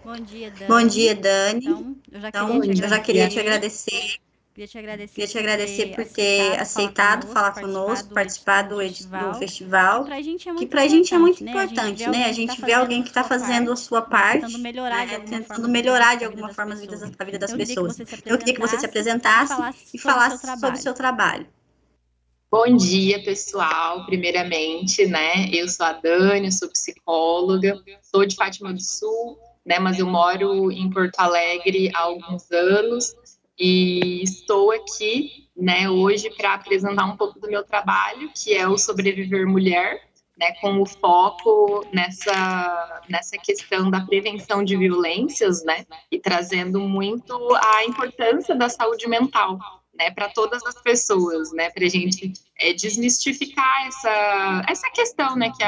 Bom dia, Bom Dani. dia, Dani. Então, eu já Então, queria te Bom eu já queria te agradecer. agradecer. Queria te agradecer Queria te por agradecer ter por ter aceitado falar aceitado conosco, falar participar conosco, do, participar do do festival, que festival, pra gente é que muito para a gente é muito importante, né? A gente vê importante, né? A alguém que está gente vê fazendo alguém a que está sua fazendo a parte, sua né? Tentando parte, melhorar de né? alguma forma Tentando melhorar de a vida alguma das forma pessoas. a vida das Então, eu queria que pessoas. você se Eu queria que você se apresentasse e apresentasse falasse e sobre o seu falasse sobre o trabalho. seu trabalho. Bom dia, pessoal. Primeiramente, né? Eu sou a Dani, eu sou psicóloga, sou de Fátima do Sul, né? Mas eu moro em Porto Alegre há alguns anos e estou aqui, né? Hoje para apresentar um pouco do meu trabalho, que é o Sobreviver Mulher, né? Com o foco nessa questão da prevenção de violências, né? E trazendo muito a importância da saúde mental, né, para todas as pessoas, né, para a gente desmistificar essa questão, né, que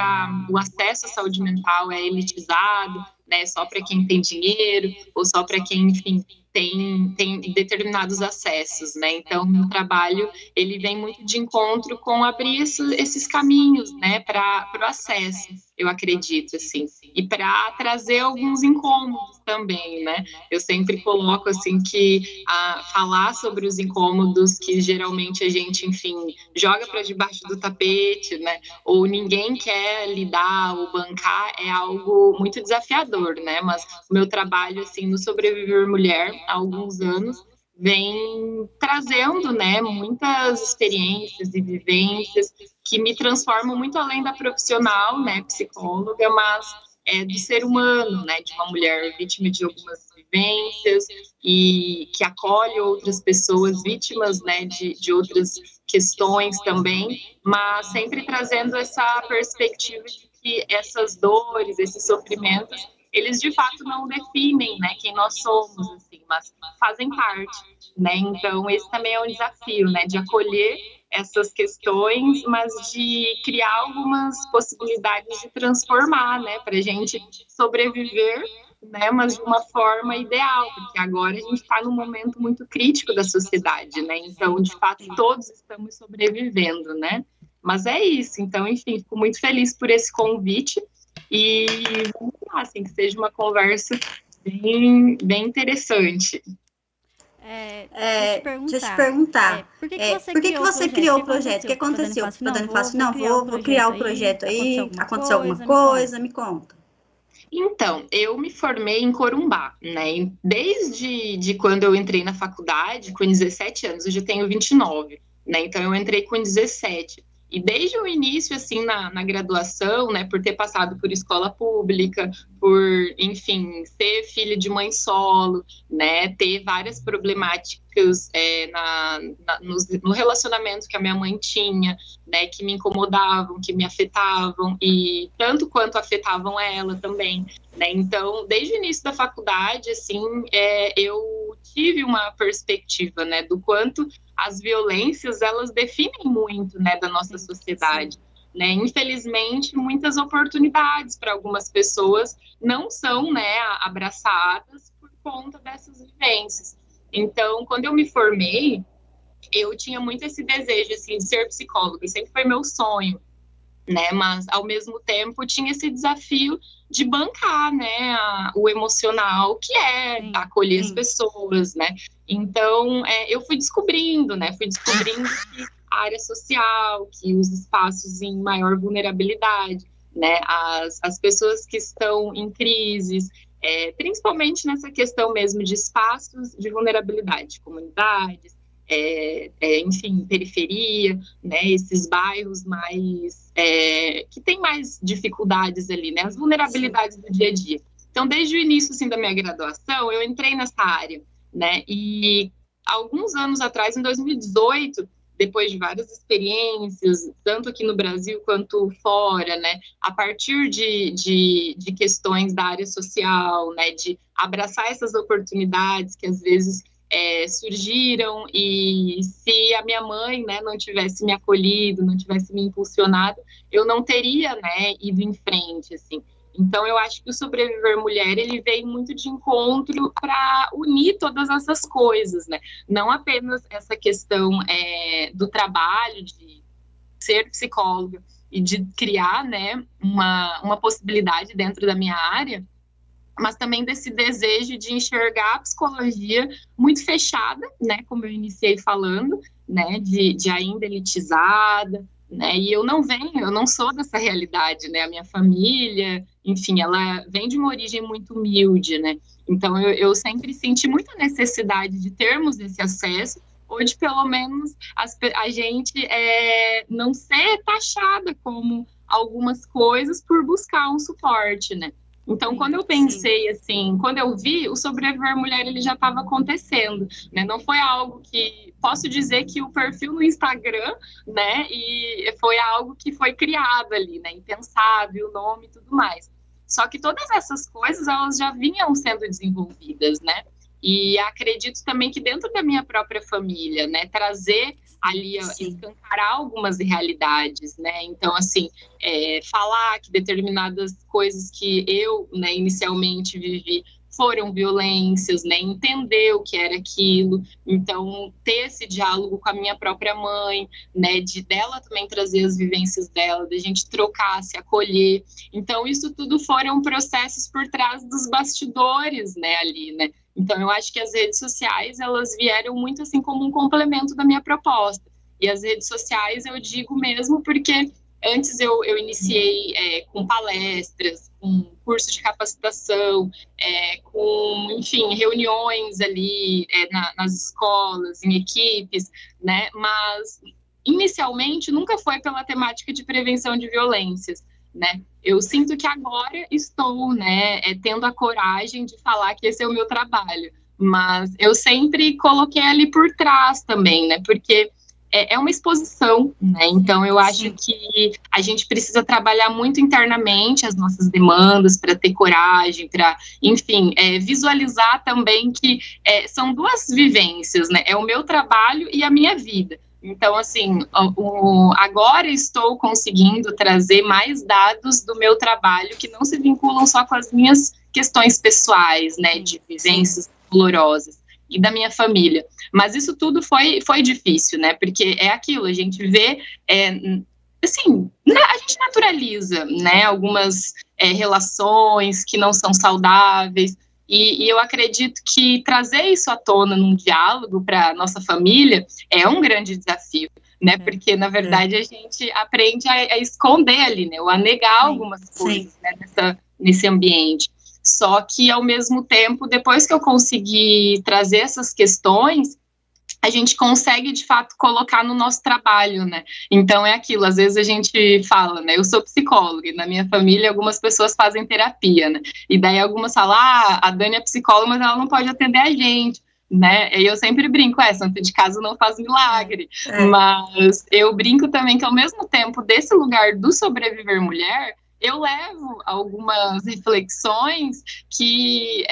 o acesso à saúde mental é elitizado, né, só para quem tem dinheiro ou só para quem, enfim, tem determinados acessos, né? Então, o meu trabalho ele vem muito de encontro com abrir esses caminhos, né, para o acesso, eu acredito, assim, e para trazer alguns incômodos também, né? Eu sempre coloco assim que falar sobre os incômodos que geralmente a gente, enfim, joga para debaixo do tapete, né? Ou ninguém quer lidar ou bancar, é algo muito desafiador, né? Mas o meu trabalho, assim, no Sobreviver Mulher, há alguns anos, vem trazendo, né, muitas experiências e vivências que me transformam muito além da profissional, né, psicóloga, mas do ser humano, né, de uma mulher vítima de algumas vivências e que acolhe outras pessoas vítimas, né, de outras questões também, mas sempre trazendo essa perspectiva de que essas dores, esses sofrimentos, eles de fato não definem, né, quem nós somos, assim, mas fazem parte, né? Então esse também é um desafio, né, de acolher essas questões, mas de criar algumas possibilidades de transformar, né, para a gente sobreviver, né, mas de uma forma ideal, porque agora a gente está num momento muito crítico da sociedade, né? Então, de fato, todos estamos sobrevivendo, né? Mas é isso. Então, enfim, fico muito feliz por esse convite e vamos lá, assim, que seja uma conversa bem interessante. Deixa eu te Deixa eu te perguntar, perguntar, por que que você por que criou o você projeto? O criou que o projeto? O que aconteceu? A Dani falou aconteceu? assim, A não, Dani fala assim, vou não, criar o vou criar projeto o aí, projeto aconteceu aí, alguma aconteceu alguma coisa, me conta. coisa, me conta. Então, eu me formei em Corumbá, né? Desde quando eu entrei na faculdade, com 17 anos, hoje eu tenho 29, né? Então, eu entrei com 17. E desde o início, assim, na graduação, né, por ter passado por escola pública, por, enfim, ser filha de mãe solo, né, ter várias problemáticas no relacionamento que a minha mãe tinha, né, que me incomodavam, que me afetavam, e tanto quanto afetavam ela também, né? Então, desde o início da faculdade, assim, eu tive uma perspectiva, né, do quanto as violências, elas definem muito, né, da nossa Sim, sociedade. Né? Infelizmente, muitas oportunidades para algumas pessoas não são, né, abraçadas por conta dessas vivências. Então, quando eu me formei, eu tinha muito esse desejo, assim, de ser psicóloga, sempre foi meu sonho, né? Mas ao mesmo tempo tinha esse desafio de bancar, né, o emocional, que é sim. acolher as pessoas, né? Então eu fui descobrindo, né? Fui descobrindo que a área social, que os espaços em maior vulnerabilidade, né? As pessoas que estão em crises, principalmente nessa questão mesmo de espaços de vulnerabilidade, comunidades, enfim, periferia, né, esses bairros mais que tem mais dificuldades ali, né, as vulnerabilidades do dia a dia. Então, desde o início assim, da minha graduação, eu entrei nessa área, né, e alguns anos atrás, em 2018, depois de várias experiências, tanto aqui no Brasil quanto fora, né, a partir de questões da área social, né, de abraçar essas oportunidades que às vezes surgiram, e se a minha mãe, né, não tivesse me acolhido, não tivesse me impulsionado, eu não teria, né, ido em frente, assim. Então, eu acho que o Sobreviver Mulher, ele veio muito de encontro para unir todas essas coisas, né? Não apenas essa questão do trabalho, de ser psicóloga e de criar, né, uma possibilidade dentro da minha área, mas também desse desejo de enxergar a psicologia muito fechada, né, como eu iniciei falando, né, de ainda elitizada, né, e eu não sou dessa realidade, né, a minha família, enfim, ela vem de uma origem muito humilde, né, então eu sempre senti muita necessidade de termos esse acesso, ou de pelo menos a gente não ser taxada como algumas coisas por buscar um suporte, né. Então, quando eu pensei, assim, quando eu vi, o Sobreviver Mulher, ele já estava acontecendo, né? Não foi algo que... Posso dizer que o perfil no Instagram, né? E foi algo que foi criado ali, né? E pensado, e o nome e tudo mais. Só que todas essas coisas, elas já vinham sendo desenvolvidas, né? E acredito também que dentro da minha própria família, né? Trazer ali, escancarar algumas realidades, né? Então, assim, falar que determinadas coisas que eu, né, inicialmente vivi foram violências, né? Entender o que era aquilo, então ter esse diálogo com a minha própria mãe, né? Dela também trazer as vivências dela, da gente trocar, se acolher. Então, isso tudo foram processos por trás dos bastidores, né? Ali, né? Então, eu acho que as redes sociais, elas vieram muito assim como um complemento da minha proposta. E as redes sociais, eu digo mesmo porque antes eu iniciei com palestras, com curso de capacitação, com, enfim, reuniões ali nas escolas, em equipes, né? Mas, inicialmente, nunca foi pela temática de prevenção de violências, né? Eu sinto que agora estou, né, tendo a coragem de falar que esse é o meu trabalho, mas eu sempre coloquei ali por trás também, né, porque é uma exposição, né, então eu acho que a gente precisa trabalhar muito internamente as nossas demandas para ter coragem, para, enfim, visualizar também que são duas vivências, né, é o meu trabalho e a minha vida. Então, assim, agora estou conseguindo trazer mais dados do meu trabalho que não se vinculam só com as minhas questões pessoais, né, de vivências dolorosas e da minha família. Mas isso tudo foi difícil, né, porque é aquilo, a gente vê, assim, a gente naturaliza, né, algumas relações que não são saudáveis, e eu acredito que trazer isso à tona num diálogo para nossa família é um grande desafio, né? Porque, na verdade, a gente aprende a esconder ali, né? Ou a negar algumas coisas, né? Nesse ambiente. Só que, ao mesmo tempo, depois que eu consegui trazer essas questões, a gente consegue, de fato, colocar no nosso trabalho, né? Então, é aquilo, às vezes a gente fala, né? Eu sou psicóloga, e na minha família algumas pessoas fazem terapia, né? E daí algumas falam, a Dani é psicóloga, mas ela não pode atender a gente, né? E eu sempre brinco, santo de casa não faz milagre. Mas eu brinco também que, ao mesmo tempo, desse lugar do Sobreviver Mulher, eu levo algumas reflexões que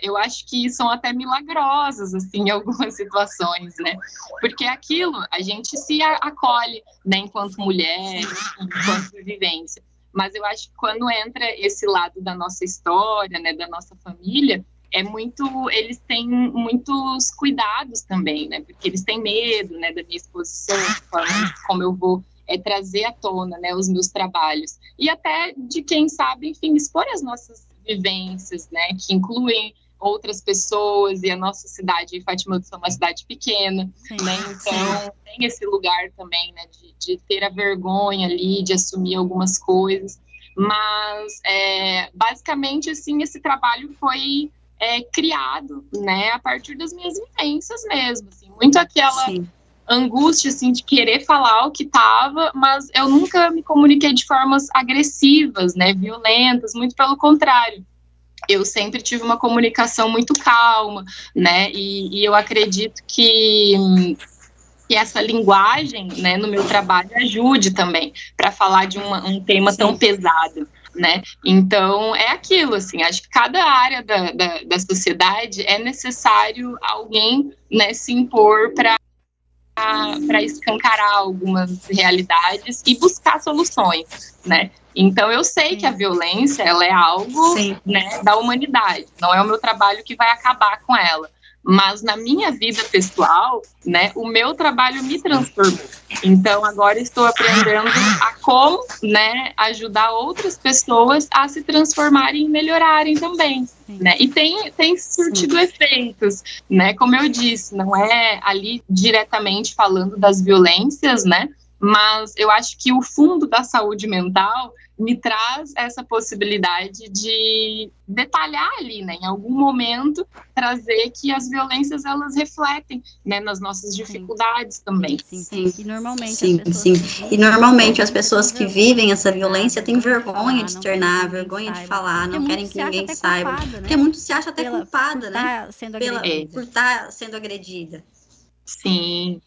eu acho que são até milagrosas, assim, em algumas situações, né? Porque aquilo, a gente se acolhe, né, enquanto mulher, enquanto vivência. Mas eu acho que quando entra esse lado da nossa história, né, da nossa família, eles têm muitos cuidados também, né? Porque eles têm medo, né, da minha exposição, como eu vou trazer à tona, né, os meus trabalhos. E até de, quem sabe, enfim, expor as nossas vivências, né, que incluem outras pessoas, e a nossa cidade, Fátima do Sul, é uma cidade pequena, né, então tem esse lugar também, né, de ter a vergonha ali, de assumir algumas coisas, mas, basicamente, assim, esse trabalho foi criado, né, a partir das minhas vivências mesmo, assim, muito aquela angústia, assim, de querer falar o que estava, mas eu nunca me comuniquei de formas agressivas, né, violentas, muito pelo contrário. Eu sempre tive uma comunicação muito calma, né, e eu acredito que essa linguagem, né, no meu trabalho ajude também para falar de um tema tão pesado, né, então é aquilo, assim, acho que cada área da sociedade é necessário alguém, né, se impor para escancarar algumas realidades e buscar soluções, né? Então, eu sei que a violência, ela é algo, né, da humanidade, não é o meu trabalho que vai acabar com ela, mas na minha vida pessoal, né, o meu trabalho me transformou. Então, agora estou aprendendo a como, né, ajudar outras pessoas a se transformarem e melhorarem também. Né? E tem surtido efeitos, né? Como eu disse, não é ali diretamente falando das violências, né? Mas eu acho que o fundo da saúde mental me traz essa possibilidade de detalhar ali, né, em algum momento, trazer que as violências, elas refletem, né, nas nossas dificuldades também. Sim. E normalmente E normalmente as pessoas que vivem essa violência têm vergonha de externar, vergonha de falar, não querem que ninguém saiba. Porque muito se acha até culpada, né? Por estar sendo agredida. Sim,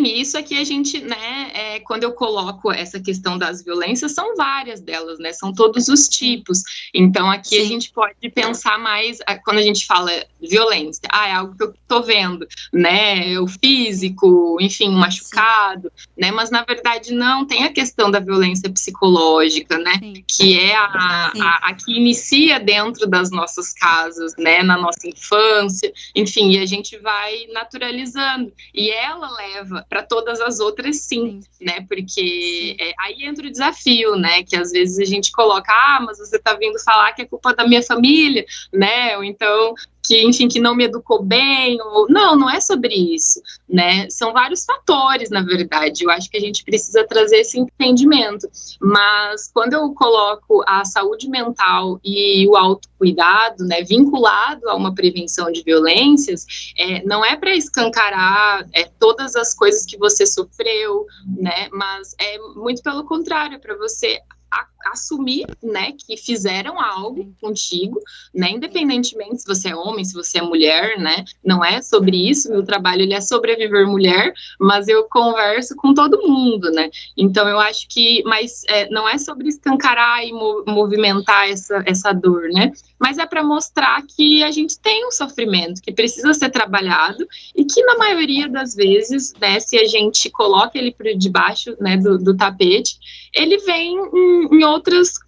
isso aqui a gente, né, quando eu coloco essa questão das violências, são várias delas, né, são todos os tipos, então aqui a gente pode pensar mais, quando a gente fala violência, é algo que eu tô vendo, né, o físico, enfim, machucado, né, mas na verdade não, tem a questão da violência psicológica, né, que é a que inicia dentro das nossas casas, né, na nossa infância, enfim, e a gente vai naturalizando. E ela leva para todas as outras, sim, né? Porque aí entra o desafio, né? Que às vezes a gente coloca, mas você está vindo falar que é culpa da minha família, né? Ou então que, enfim, que não me educou bem, ou não é sobre isso, né? São vários fatores, na verdade. Eu acho que a gente precisa trazer esse entendimento. Mas quando eu coloco a saúde mental e o autocuidado, né, vinculado a uma prevenção de violências, não é para escancarar todas as coisas que você sofreu, né? Mas é muito pelo contrário, é para você assumir, né, que fizeram algo contigo, né, independentemente se você é homem, se você é mulher, né, não é sobre isso, meu trabalho ele é sobreviver mulher, mas eu converso com todo mundo, né, então eu acho que, mas não é sobre escancarar e movimentar essa dor, né, mas é para mostrar que a gente tem um sofrimento que precisa ser trabalhado e que na maioria das vezes, né, se a gente coloca ele por debaixo, né, do tapete, ele vem em outros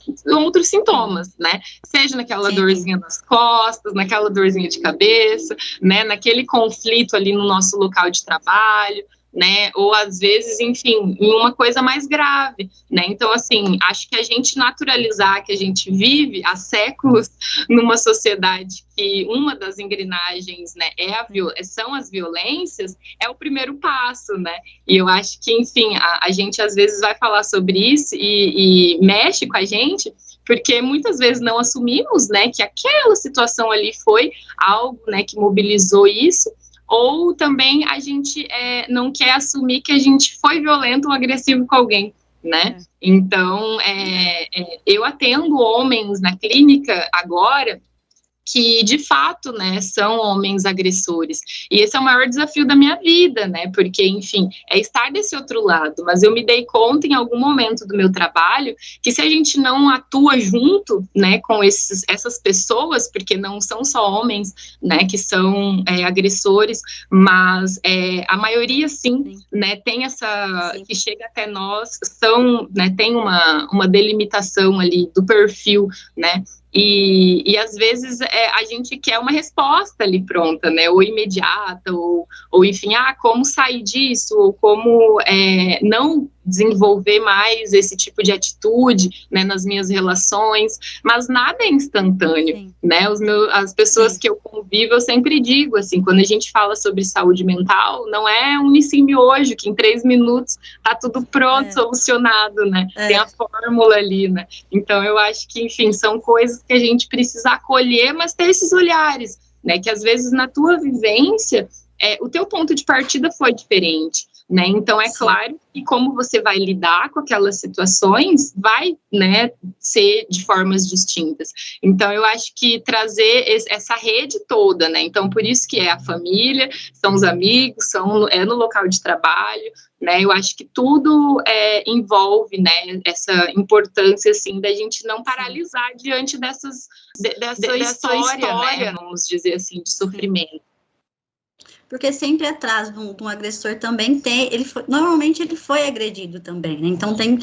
sintomas, né? Seja naquela dorzinha nas costas, naquela dorzinha de cabeça, né? Naquele conflito ali no nosso local de trabalho, né? Ou às vezes, enfim, em uma coisa mais grave, né? Então, assim, acho que a gente naturalizar que a gente vive há séculos numa sociedade que uma das engrenagens, né, são as violências, é o primeiro passo, né? E eu acho que, enfim, a gente às vezes vai falar sobre isso e mexe com a gente, porque muitas vezes não assumimos, né, que aquela situação ali foi algo, né, que mobilizou isso, ou também a gente não quer assumir que a gente foi violento ou agressivo com alguém, né? Então, eu atendo homens na clínica agora que, de fato, né, são homens agressores. E esse é o maior desafio da minha vida, né, porque, enfim, é estar desse outro lado, mas eu me dei conta em algum momento do meu trabalho que se a gente não atua junto, né, com essas pessoas, porque não são só homens, né, que são agressores, mas a maioria, sim, né, tem que chega até nós, né, tem uma delimitação ali do perfil, né, e às vezes a gente quer uma resposta ali pronta, né, ou imediata, ou enfim, como sair disso, ou como não desenvolver mais esse tipo de atitude, né, nas minhas relações, mas nada é instantâneo, né, as pessoas que eu convivo, eu sempre digo, assim, quando a gente fala sobre saúde mental, não é um miojo que em 3 minutos tá tudo pronto, solucionado, né, tem a fórmula ali, né, então eu acho que, enfim, são coisas que a gente precisa acolher, mas ter esses olhares, né, que às vezes na tua vivência, o teu ponto de partida foi diferente, né, então é claro que como você vai lidar com aquelas situações, vai, né, ser de formas distintas, então eu acho que trazer essa rede toda, né, então por isso que é a família, são os amigos, é no local de trabalho, né, eu acho que tudo envolve, né, essa importância, assim, da gente não paralisar diante dessa história, né, vamos dizer assim, de sofrimento. porque sempre atrás de um agressor também normalmente ele foi agredido também, né? Então tem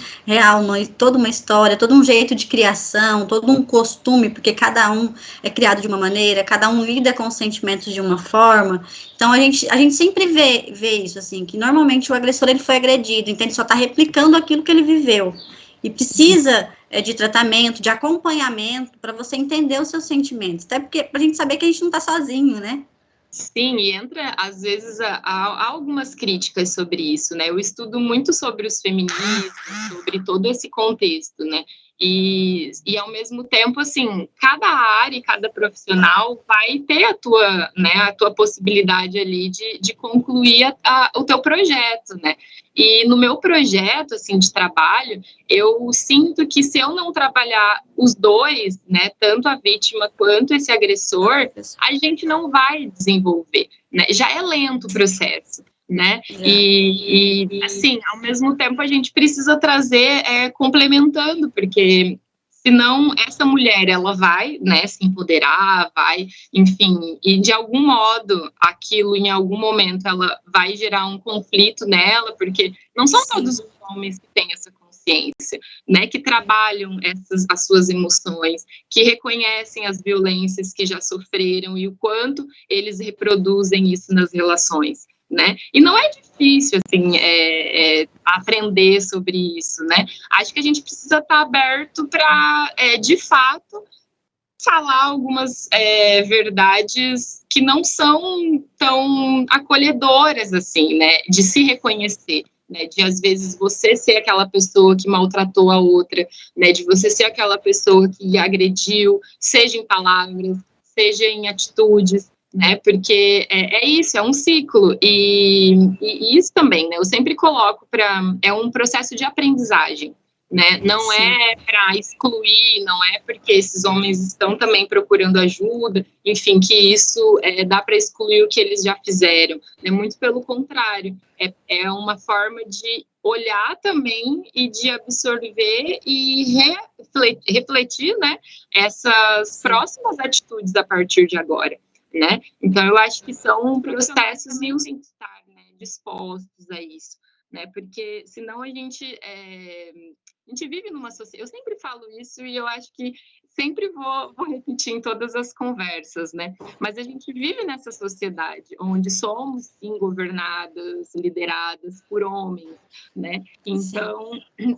toda uma história, todo um jeito de criação, todo um costume, porque cada um é criado de uma maneira, cada um lida com os sentimentos de uma forma. Então a gente sempre vê isso, assim, que normalmente o agressor ele foi agredido, então ele só está replicando aquilo que ele viveu. E precisa de tratamento, de acompanhamento, para você entender os seus sentimentos. Até porque, para a gente saber que a gente não está sozinho, né? Sim, e entra, às vezes, há algumas críticas sobre isso, né? Eu estudo muito sobre os feminismos, sobre todo esse contexto, né? E ao mesmo tempo, assim, cada área e cada profissional vai ter a tua possibilidade ali de concluir o teu projeto, né? E no meu projeto, assim, de trabalho, eu sinto que se eu não trabalhar os dois, né, tanto a vítima quanto esse agressor, a gente não vai desenvolver, né? Já é lento o processo, né? E assim, ao mesmo tempo a gente precisa trazer complementando, porque senão essa mulher ela vai, né, se empoderar, vai, enfim, e de algum modo aquilo em algum momento ela vai gerar um conflito nela, porque não são todos os homens que têm essa consciência, né, que trabalham as suas emoções, que reconhecem as violências que já sofreram e o quanto eles reproduzem isso nas relações, né? E não é difícil, assim, aprender sobre isso, né? Acho que a gente precisa estar aberto para, de fato, falar algumas verdades que não são tão acolhedoras, assim, né? De se reconhecer, né? De, às vezes, você ser aquela pessoa que maltratou a outra, né? De você ser aquela pessoa que agrediu, seja em palavras, seja em atitudes, né? Porque é isso, é um ciclo, e isso também, né? Eu sempre coloco é um processo de aprendizagem, né? Não é para excluir, não é porque esses homens estão também procurando ajuda, enfim, que isso dá para excluir o que eles já fizeram, né? Muito pelo contrário, é uma forma de olhar também e de absorver e refletir, né? Essas próximas atitudes a partir de agora, né? Então, eu acho que são processos e os estar, né, dispostos a isso, né? Porque senão a gente vive numa sociedade. Eu sempre falo isso e eu acho que sempre vou repetir em todas as conversas, né? Mas a gente vive nessa sociedade onde somos, sim, governadas, lideradas por homens, né? Então,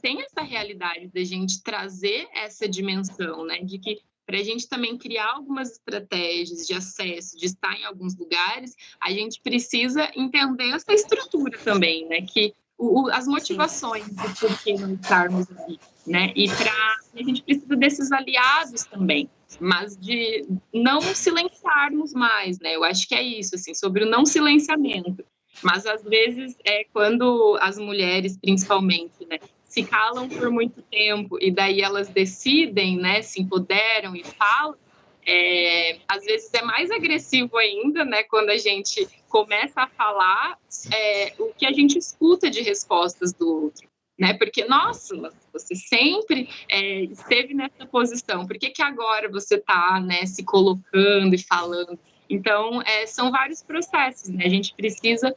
tem essa realidade da gente trazer essa dimensão, né? De que para a gente também criar algumas estratégias de acesso, de estar em alguns lugares, a gente precisa entender essa estrutura também, né? Que as motivações do porquê não estarmos ali, né? E a gente precisa desses aliados também, mas de não silenciarmos mais, né? Eu acho que é isso, assim, sobre o não silenciamento. Mas às vezes quando as mulheres, principalmente, né, se calam por muito tempo e daí elas decidem, né, se empoderam e falam, às vezes é mais agressivo ainda, né, quando a gente começa a falar o que a gente escuta de respostas do outro, né, porque, nossa, você sempre esteve nessa posição, por que agora você está, né, se colocando e falando? Então, são vários processos, né, a gente precisa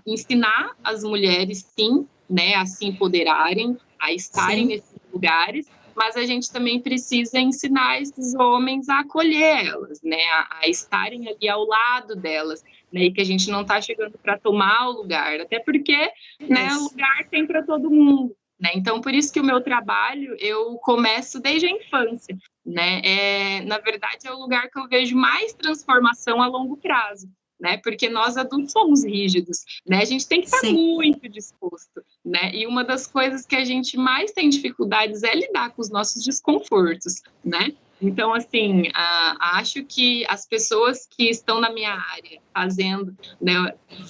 ensinar as mulheres, sim, né, a se empoderarem, a estarem nesses lugares, mas a gente também precisa ensinar esses homens a acolher elas, né, a estarem ali ao lado delas, né, e que a gente não está chegando para tomar o lugar, até porque, né, o lugar tem para todo mundo, né, então por isso que o meu trabalho, eu começo desde a infância, né, na verdade é o lugar que eu vejo mais transformação a longo prazo, né, porque nós adultos somos rígidos, né, a gente tem que estar muito disposto, né, e uma das coisas que a gente mais tem dificuldades é lidar com os nossos desconfortos, né, então, assim, acho que as pessoas que estão na minha área fazendo, né,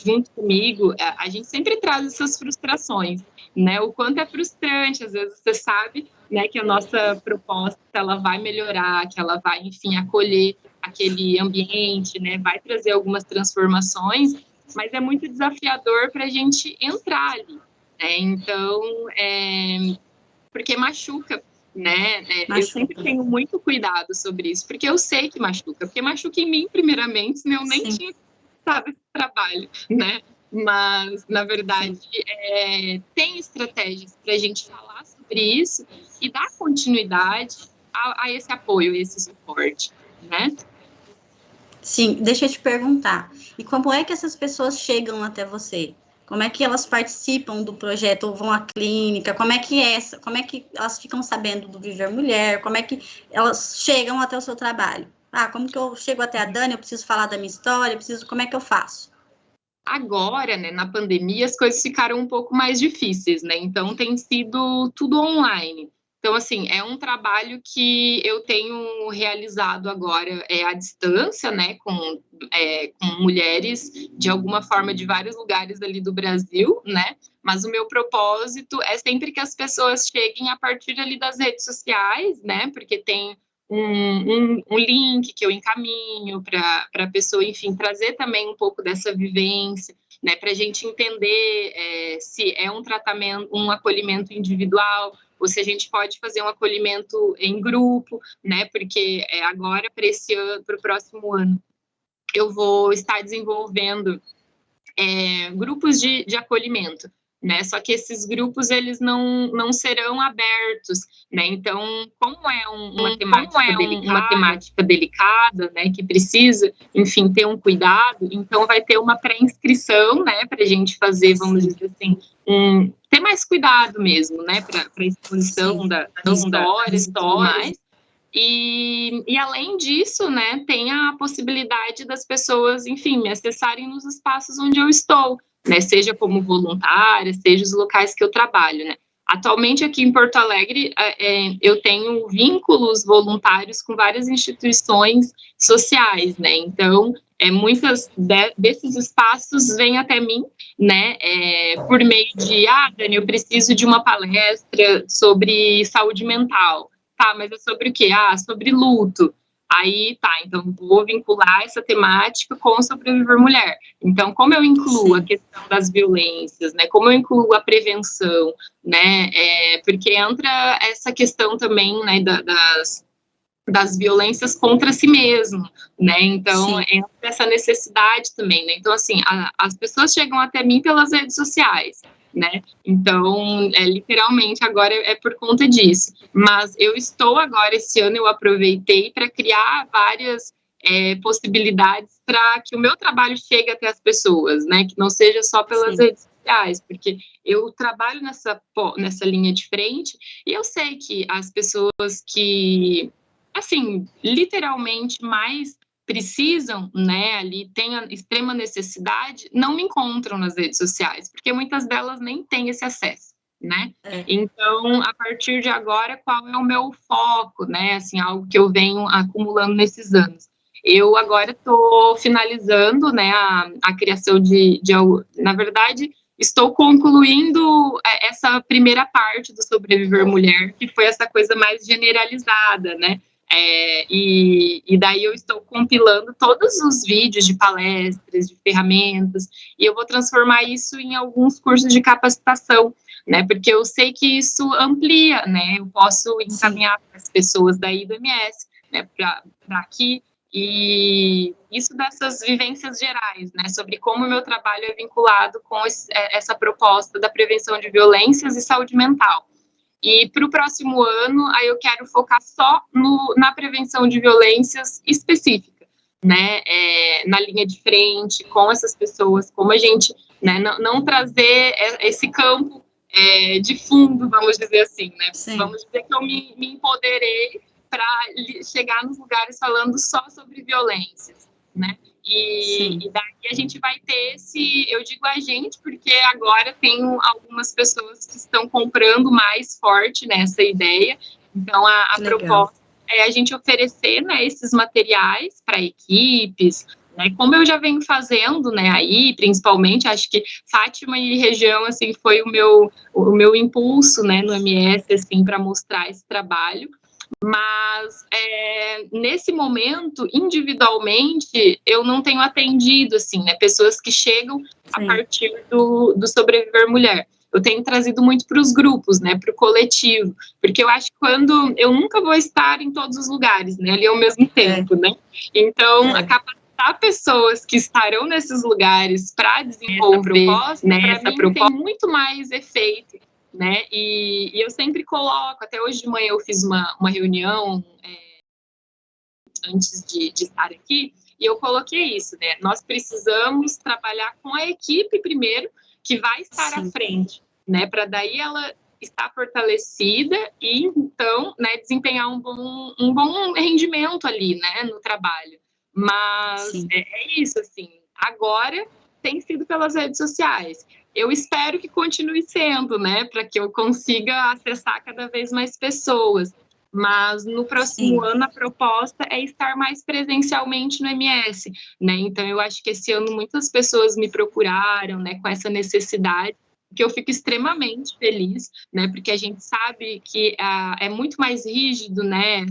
junto comigo, a gente sempre traz essas frustrações, né, o quanto é frustrante, às vezes você sabe, né, que a nossa proposta, ela vai melhorar, que ela vai, enfim, acolher aquele ambiente, né, vai trazer algumas transformações, mas é muito desafiador para a gente entrar ali, né, então, porque machuca, né, eu sempre tenho muito cuidado sobre isso, porque eu sei que machuca, porque machuca em mim primeiramente, senão eu nem tinha começar esse trabalho, né? Mas, na verdade, tem estratégias para a gente falar sobre isso e dar continuidade a esse apoio, a esse suporte, né? Sim, deixa eu te perguntar. E como é que essas pessoas chegam até você? Como é que elas participam do projeto ou vão à clínica? Como é que elas ficam sabendo do Viver Mulher? Como é que elas chegam até o seu trabalho? Como que eu chego até a Dani? Eu preciso falar da minha história, como é que eu faço? Agora, né, na pandemia, as coisas ficaram um pouco mais difíceis, né? Então, tem sido tudo online. Então, assim, é um trabalho que eu tenho realizado agora à distância, né, com mulheres, de alguma forma, de vários lugares ali do Brasil, né? Mas o meu propósito é sempre que as pessoas cheguem a partir ali das redes sociais, né? Porque tem um link que eu encaminho para a pessoa, enfim, trazer também um pouco dessa vivência, né, para a gente entender se é um tratamento, um acolhimento individual, ou se a gente pode fazer um acolhimento em grupo, né, porque agora, para o próximo ano, eu vou estar desenvolvendo grupos de acolhimento, né? Só que esses grupos, eles não serão abertos, né? Então, como é uma temática delicada, né? Que precisa, enfim, ter um cuidado, então vai ter uma pré-inscrição, né? Para a gente fazer, vamos dizer assim, ter mais cuidado mesmo, né? Para a exposição das histórias e tudo mais. E além disso, né, tem a possibilidade das pessoas, enfim, me acessarem nos espaços onde eu estou, né, seja como voluntária, seja os locais que eu trabalho, né. Atualmente, aqui em Porto Alegre, eu tenho vínculos voluntários com várias instituições sociais, né, então, muitas desses espaços vêm até mim, né, por meio de, Dani, eu preciso de uma palestra sobre saúde mental. Tá, mas é sobre o quê? Sobre luto. Aí, então vou vincular essa temática com o Sobreviver Mulher. Então, como eu incluo a questão das violências, né? Como eu incluo a prevenção, né? Porque entra essa questão também, né, das violências contra si mesmo, né? Então, entra essa necessidade também, né? Então, assim, as pessoas chegam até mim pelas redes sociais, né? Então, literalmente, agora é por conta disso. Mas eu estou agora, esse ano, eu aproveitei para criar várias possibilidades para que o meu trabalho chegue até as pessoas, né? Que não seja só pelas redes sociais, porque eu trabalho nessa linha de frente e eu sei que as pessoas que, assim, literalmente mais precisam, né, ali tem a extrema necessidade, não me encontram nas redes sociais, porque muitas delas nem têm esse acesso, né? Então, a partir de agora, qual é o meu foco, né, assim, algo que eu venho acumulando nesses anos? Eu agora estou finalizando, né, a criação na verdade, estou concluindo essa primeira parte do Sobreviver Mulher, que foi essa coisa mais generalizada, né? E daí eu estou compilando todos os vídeos de palestras, de ferramentas, e eu vou transformar isso em alguns cursos de capacitação, né? Porque eu sei que isso amplia, né? Eu posso encaminhar as pessoas da IBMS, né? Para aqui. E isso dessas vivências gerais, né, sobre como o meu trabalho é vinculado com essa proposta da prevenção de violências e saúde mental. E para o próximo ano, aí eu quero focar só na prevenção de violências específica, né, na linha de frente, com essas pessoas, como a gente, né, não trazer esse campo de fundo, vamos dizer assim, né, vamos dizer que eu me empoderei para chegar nos lugares falando só sobre violências, né? E daí a gente vai ter eu digo a gente, porque agora tenho algumas pessoas que estão comprando mais forte nessa ideia. Então, a proposta é a gente oferecer, né, esses materiais para equipes, né, como eu já venho fazendo, né, aí, principalmente, acho que Fátima e região, assim, foi o meu impulso, né, no MS, assim, para mostrar esse trabalho. Mas nesse momento, individualmente, eu não tenho atendido, assim, né, pessoas que chegam a partir do Sobreviver Mulher. Eu tenho trazido muito para os grupos, né, para o coletivo, porque eu acho que eu nunca vou estar em todos os lugares, né, ali ao mesmo tempo, né, então a capacitação contratar pessoas que estarão nesses lugares para desenvolver essa proposta tem muito mais efeito, né? E eu sempre coloco, até hoje de manhã eu fiz uma reunião antes de estar aqui, e eu coloquei isso, né? Nós precisamos trabalhar com a equipe primeiro, que vai estar à frente, né? Para daí ela estar fortalecida e, então, né, desempenhar um bom rendimento ali, né, no trabalho. Mas é isso, assim, agora tem sido pelas redes sociais. Eu espero que continue sendo, né, para que eu consiga acessar cada vez mais pessoas. Mas no próximo ano a proposta é estar mais presencialmente no MS, né? Então eu acho que esse ano muitas pessoas me procuraram, né, com essa necessidade, que eu fico extremamente feliz, né? Porque a gente sabe que é muito mais rígido, né?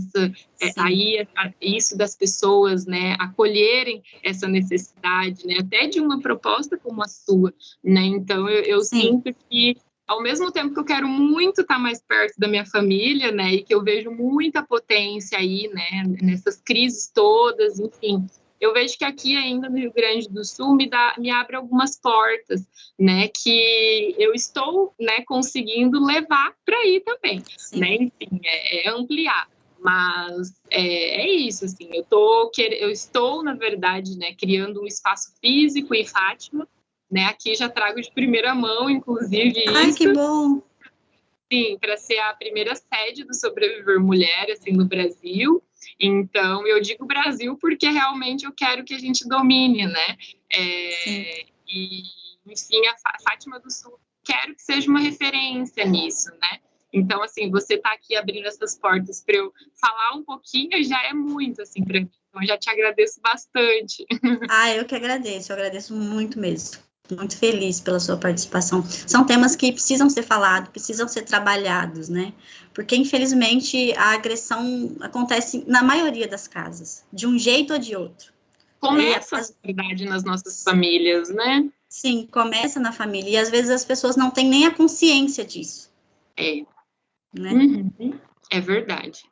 Isso das pessoas, né? Acolherem essa necessidade, né? Até de uma proposta como a sua, né? Então eu sinto que ao mesmo tempo que eu quero muito estar mais perto da minha família, né, e que eu vejo muita potência aí, né, nessas crises todas, enfim, eu vejo que aqui ainda no Rio Grande do Sul me abre algumas portas, né, que eu estou, né, conseguindo levar para aí também, né, enfim, é ampliar. Mas é isso, assim, eu estou, na verdade, né, criando um espaço físico em Fátima, né, aqui já trago de primeira mão, inclusive, Ai, que bom! Sim, para ser a primeira sede do Sobreviver Mulher, assim, no Brasil. Então, eu digo Brasil porque realmente eu quero que a gente domine, né? E, enfim, a Fátima do Sul, quero que seja uma referência nisso, né? Então, assim, você tá aqui abrindo essas portas para eu falar um pouquinho já é muito, assim, para mim. Então, eu já te agradeço bastante. Eu que agradeço, eu agradeço muito mesmo. Muito feliz pela sua participação. São temas que precisam ser falados, precisam ser trabalhados, né? Porque, infelizmente, a agressão acontece na maioria das casas, de um jeito ou de outro. Começa, na verdade, nas nossas famílias, né? Sim, começa na família. E, às vezes, as pessoas não têm nem a consciência disso. Né? É verdade.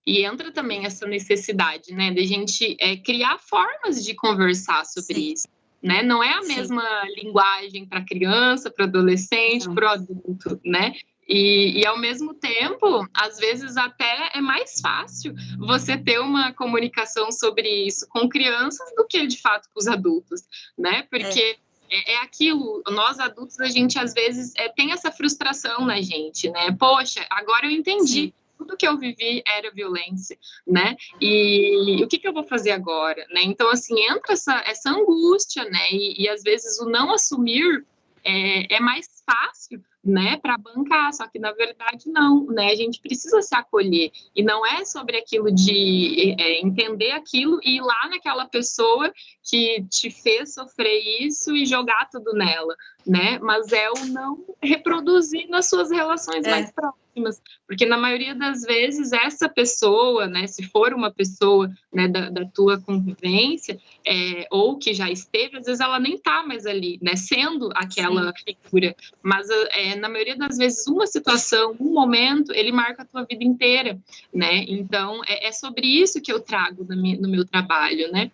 E entra também essa necessidade, né, de a gente criar formas de conversar sobre isso. Né? Não é a mesma linguagem para criança, para adolescente, para o adulto, né? E, ao mesmo tempo, às vezes até é mais fácil você ter uma comunicação sobre isso com crianças do que, de fato, com os adultos, né? Porque é aquilo, nós adultos, a gente às vezes tem essa frustração na gente, né? Poxa, agora eu entendi. Tudo que eu vivi era violência, né? E o que eu vou fazer agora, né? Então, assim, entra essa angústia, né? E às vezes o não assumir é mais fácil, né, para bancar, só que na verdade não, né, a gente precisa se acolher, e não é sobre aquilo de entender aquilo e ir lá naquela pessoa que te fez sofrer isso e jogar tudo nela, né, mas é o não reproduzir nas suas relações mais próximas, porque na maioria das vezes essa pessoa, né, se for uma pessoa, né, da tua convivência, ou que já esteve, às vezes ela nem tá mais ali, né, sendo aquela figura, mas na maioria das vezes uma situação, um momento, ele marca a tua vida inteira, né, então é sobre isso que eu trago no meu trabalho, né.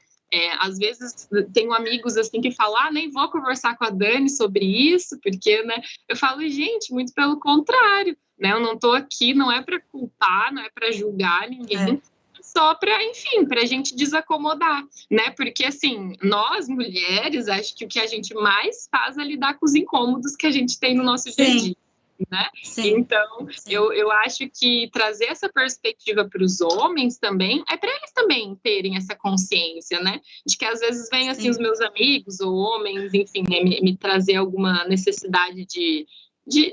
Às vezes tenho amigos assim que falam, nem vou conversar com a Dani sobre isso, porque, né, eu falo, gente, muito pelo contrário, né, eu não estou aqui, não é para culpar, não é para julgar ninguém, só para, enfim, para a gente desacomodar, né, porque assim, nós mulheres, acho que o que a gente mais faz é lidar com os incômodos que a gente tem no nosso dia a dia. Né? Então, eu acho que trazer essa perspectiva para os homens também é para eles também terem essa consciência, né? De que às vezes vem assim os meus amigos ou homens, enfim, né, me trazer alguma necessidade de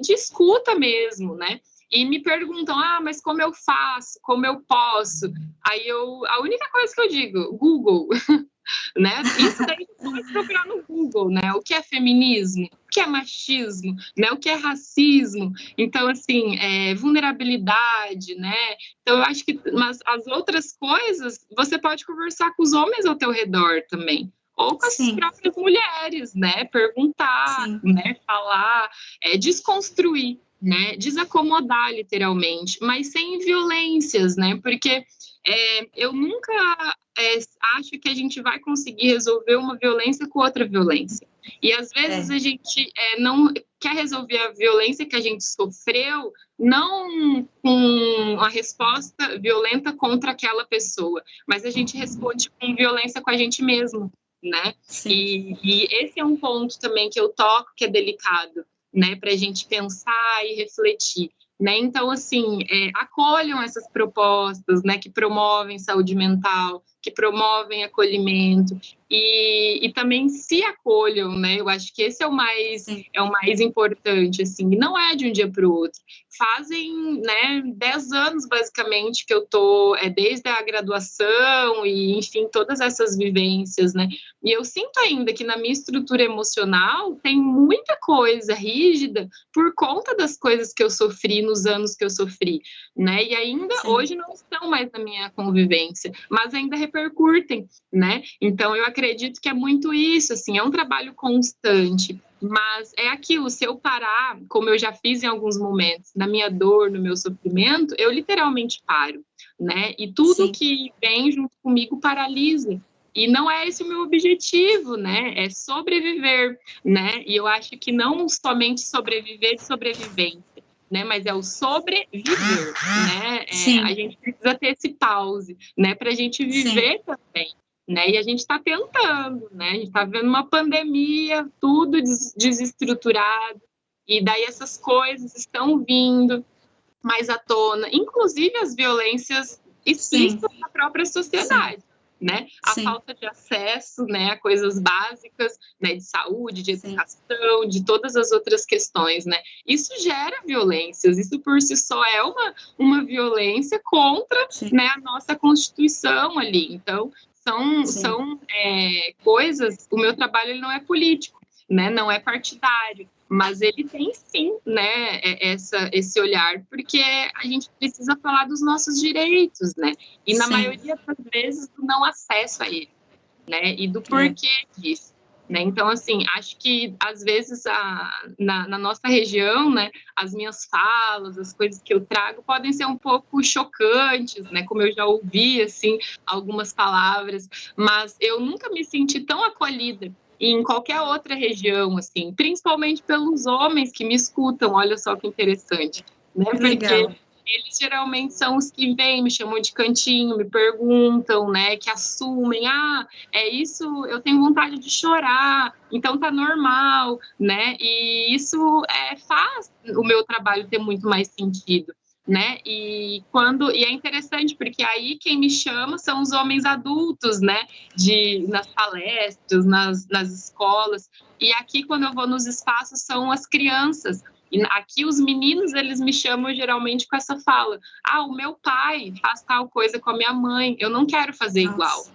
escuta mesmo, né? E me perguntam, mas como eu faço? Como eu posso? Aí a única coisa que eu digo, Google, né? Isso daí você vai procurar no Google, né? O que é feminismo? O que é machismo? Né? O que é racismo? Então, assim, vulnerabilidade, né? Então, eu acho que mas as outras coisas você pode conversar com os homens ao teu redor também. Ou com as próprias mulheres, né? Perguntar, né? Falar, desconstruir, né? Desacomodar, literalmente, mas sem violências, né? Porque eu nunca acho que a gente vai conseguir resolver uma violência com outra violência. E, às vezes, a gente não quer resolver a violência que a gente sofreu, não com a resposta violenta contra aquela pessoa, mas a gente responde com violência com a gente mesmo, né? E esse é um ponto também que eu toco, que é delicado, né? Para a gente pensar e refletir. Né? Então, assim, acolham essas propostas, né, que promovem saúde mental, que promovem acolhimento, e também se acolham, né? Eu acho que esse é o mais importante, assim, não é de um dia para o outro. Fazem, né, 10 anos, basicamente, que eu tô, desde a graduação e, enfim, todas essas vivências, né? E eu sinto ainda que na minha estrutura emocional tem muita coisa rígida por conta das coisas que eu sofri nos anos que eu sofri, né? E ainda hoje não estão mais na minha convivência, mas ainda repercutem, né? Então, eu acredito que é muito isso, assim, é um trabalho constante, mas é aquilo, se eu parar, como eu já fiz em alguns momentos, na minha dor, no meu sofrimento, eu literalmente paro, né? E tudo que vem junto comigo paralisa. E não é esse o meu objetivo, né? É sobreviver, né? E eu acho que não somente sobreviver de sobrevivência, né? Mas é o sobreviver, né? A gente precisa ter esse pause, né? Para a gente viver também, né? E a gente está tentando, né? A gente está vendo uma pandemia, tudo desestruturado, e daí essas coisas estão vindo mais à tona, inclusive as violências explícitas da própria sociedade. Né? A falta de acesso, né, a coisas básicas, né, de saúde, de educação, de todas as outras questões, né? Isso gera violências, isso por si só é uma violência contra, né, a nossa Constituição ali. Então, são coisas, o meu trabalho ele não é político, né, não é partidário, mas ele tem sim, né, esse olhar, porque a gente precisa falar dos nossos direitos, né, e na maioria das vezes do não acesso a ele, né, e do porquê disso, né, então assim, acho que às vezes na nossa região, né, as minhas falas, as coisas que eu trago podem ser um pouco chocantes, né, como eu já ouvi, assim, algumas palavras, mas eu nunca me senti tão acolhida em qualquer outra região, assim, principalmente pelos homens que me escutam, olha só que interessante, né, porque eles geralmente são os que vêm, me chamam de cantinho, me perguntam, né, que assumem, é isso, eu tenho vontade de chorar, então tá normal, né, e isso faz o meu trabalho ter muito mais sentido, né, e é interessante, porque aí quem me chama são os homens adultos, né, nas palestras, nas escolas, e aqui quando eu vou nos espaços são as crianças. E aqui os meninos, eles me chamam geralmente com essa fala, o meu pai faz tal coisa com a minha mãe, eu não quero fazer igual.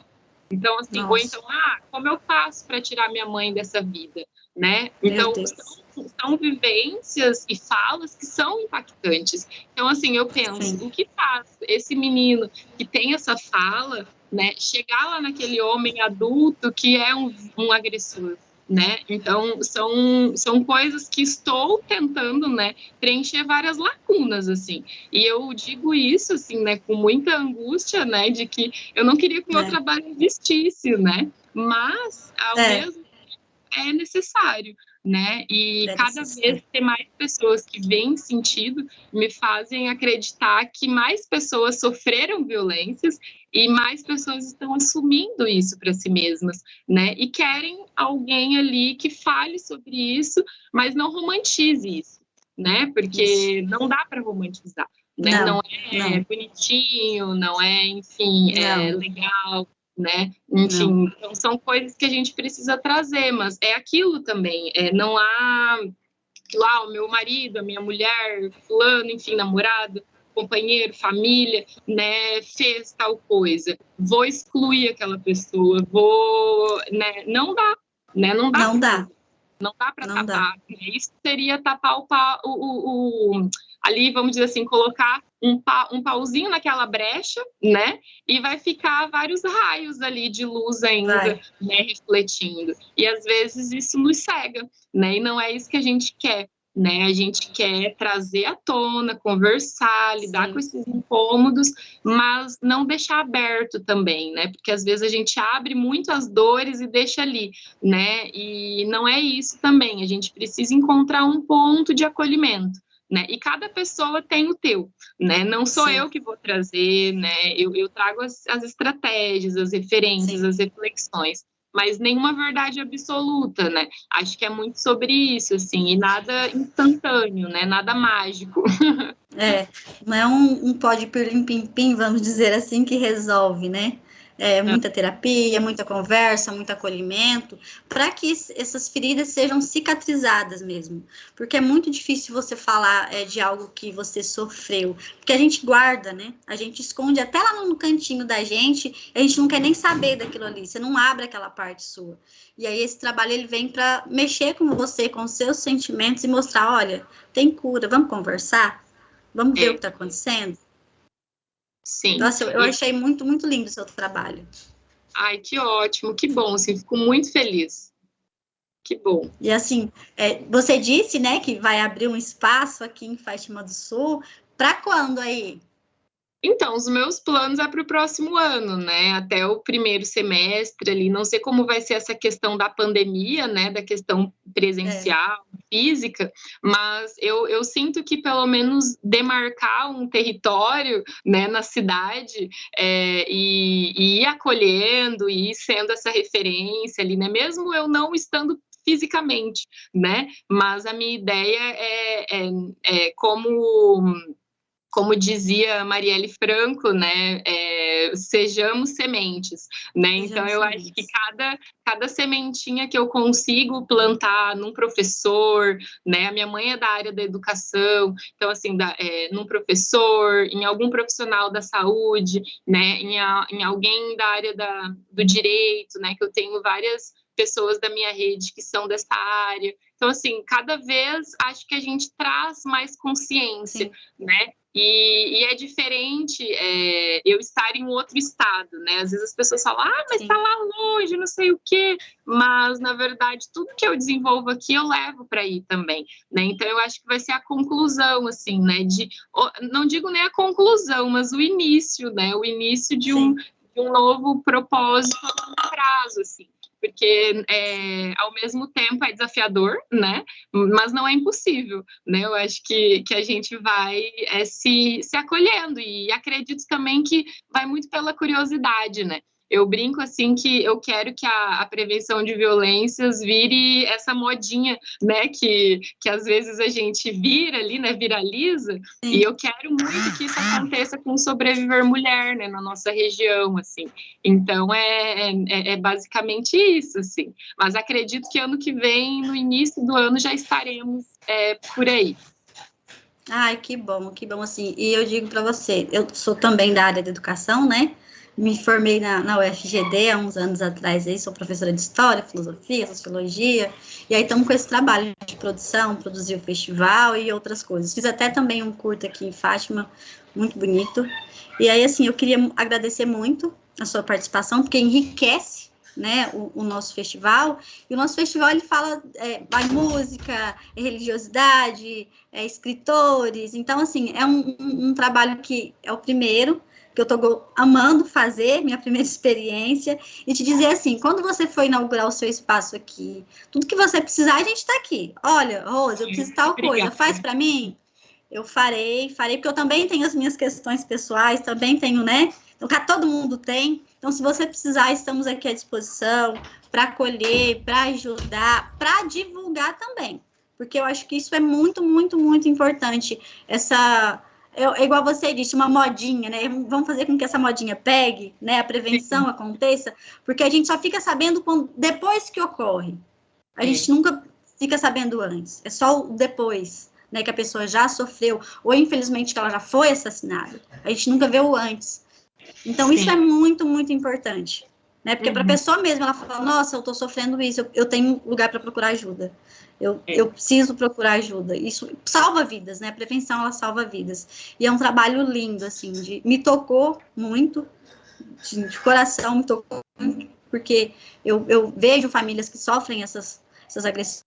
Então, assim, ou então, como eu faço para tirar minha mãe dessa vida, né? Então, são vivências e falas que são impactantes. Então, assim, eu penso, o que faz esse menino que tem essa fala, né, chegar lá naquele homem adulto que é um agressor? Né? Então, são coisas que estou tentando, né, preencher várias lacunas, assim. E eu digo isso, assim, né, com muita angústia, né, de que eu não queria que o meu trabalho existisse, né? Mas, ao mesmo tempo, é necessário, né? E cada vez ter mais pessoas que veem sentido me fazem acreditar que mais pessoas sofreram violências e mais pessoas estão assumindo isso para si mesmas, né? E querem alguém ali que fale sobre isso, mas não romantize isso, né? Porque não dá para romantizar, né? Não é bonitinho, não é, enfim, legal, né? Enfim, então são coisas que a gente precisa trazer, mas é aquilo também, não há lá o meu marido, a minha mulher, fulano, enfim, namorado, companheiro, família, né, fez tal coisa, vou excluir aquela pessoa, né, não dá, né, não dá para tapar, né? Isso seria tapar ali, vamos dizer assim, colocar um pauzinho naquela brecha, né, e vai ficar vários raios ali de luz ainda, né, refletindo, e às vezes isso nos cega, né, e não é isso que a gente quer, né? A gente quer trazer à tona, conversar, lidar com esses incômodos, mas não deixar aberto também, né? Porque às vezes a gente abre muito as dores e deixa ali, né? E não é isso também, a gente precisa encontrar um ponto de acolhimento, né? E cada pessoa tem o teu, né? Não sou eu que vou trazer, né? Eu trago as estratégias, as referências, as reflexões, mas nenhuma verdade absoluta, né? Acho que é muito sobre isso, assim, e nada instantâneo, né? Nada mágico. Não é um pó de pirlim-pim-pim, vamos dizer assim, que resolve, né? Muita terapia, muita conversa, muito acolhimento, para que essas feridas sejam cicatrizadas mesmo. Porque é muito difícil você falar de algo que você sofreu, porque a gente guarda, né? A gente esconde até lá no cantinho da gente, a gente não quer nem saber daquilo ali, você não abre aquela parte sua. E aí esse trabalho ele vem para mexer com você, com os seus sentimentos e mostrar, olha, tem cura, vamos conversar? Vamos ver o que está acontecendo? Sim. Nossa, eu achei muito, muito lindo o seu trabalho. Ai, que ótimo, que bom, assim, fico muito feliz. Que bom. E assim, você disse, né, que vai abrir um espaço aqui em Fátima do Sul. Para quando aí? Então, os meus planos é para o próximo ano, né? Até o primeiro semestre ali. Não sei como vai ser essa questão da pandemia, né? Da questão presencial, física, mas eu sinto que pelo menos demarcar um território, né, na cidade e ir acolhendo e ir sendo essa referência ali, né? Mesmo eu não estando fisicamente, né? Mas a minha ideia é como dizia Marielle Franco, né, sejamos sementes, né? Então eu acho que cada sementinha que eu consigo plantar num professor, né? A minha mãe é da área da educação, então assim, num professor, em algum profissional da saúde, né? Em alguém da área do direito, né? Que eu tenho várias pessoas da minha rede que são dessa área. Então, assim, cada vez acho que a gente traz mais consciência, né? E é diferente eu estar em outro estado, né? Às vezes as pessoas falam, mas tá lá longe, não sei o quê. Mas, na verdade, tudo que eu desenvolvo aqui, eu levo para aí também, né? Então, eu acho que vai ser a conclusão, assim, né? Não digo nem a conclusão, mas o início, né? O início de um novo propósito a longo prazo, assim. Porque, ao mesmo tempo, é desafiador, né? Mas não é impossível, né? Eu acho que a gente vai se acolhendo e acredito também que vai muito pela curiosidade, né? Eu brinco, assim, que eu quero que a prevenção de violências vire essa modinha, né? Que às vezes a gente vira ali, né? Viraliza. E eu quero muito que isso aconteça com o Sobreviver Mulher, né? Na nossa região, assim. Então, é basicamente isso, assim. Mas acredito que ano que vem, no início do ano, já estaremos por aí. Ai, que bom, assim. E eu digo para você, eu sou também da área da educação, né? Me formei na UFGD há uns anos atrás, aí sou professora de História, Filosofia, Sociologia, e aí estamos com esse trabalho de produção, produzir o festival e outras coisas. Fiz até também um curto aqui em Fátima, muito bonito. E aí, assim, eu queria agradecer muito a sua participação, porque enriquece, né, o nosso festival, e o nosso festival, ele fala vai música, religiosidade, escritores, então, assim, é um trabalho que é o primeiro, que eu estou amando fazer, minha primeira experiência, e te dizer assim, quando você for inaugurar o seu espaço aqui, tudo que você precisar, a gente está aqui. Olha, Rose, eu preciso de tal coisa, faz para mim? Eu farei, porque eu também tenho as minhas questões pessoais, também tenho, né? Então, todo mundo tem. Então, se você precisar, estamos aqui à disposição para acolher, para ajudar, para divulgar também. Porque eu acho que isso é muito, muito, muito importante. É igual você disse, uma modinha, né? Vamos fazer com que essa modinha pegue, né? A prevenção aconteça, porque a gente só fica sabendo depois que ocorre. A gente nunca fica sabendo antes. É só o depois, né? Que a pessoa já sofreu, ou infelizmente que ela já foi assassinada. A gente nunca vê o antes. Então, isso é muito, muito importante. Né? Porque para a pessoa mesma, ela fala, nossa, eu estou sofrendo isso, eu tenho lugar para procurar ajuda. Eu preciso procurar ajuda. Isso salva vidas, né? A prevenção, ela salva vidas. E é um trabalho lindo, assim, me tocou muito, de coração, me tocou muito, porque eu vejo famílias que sofrem essas agressões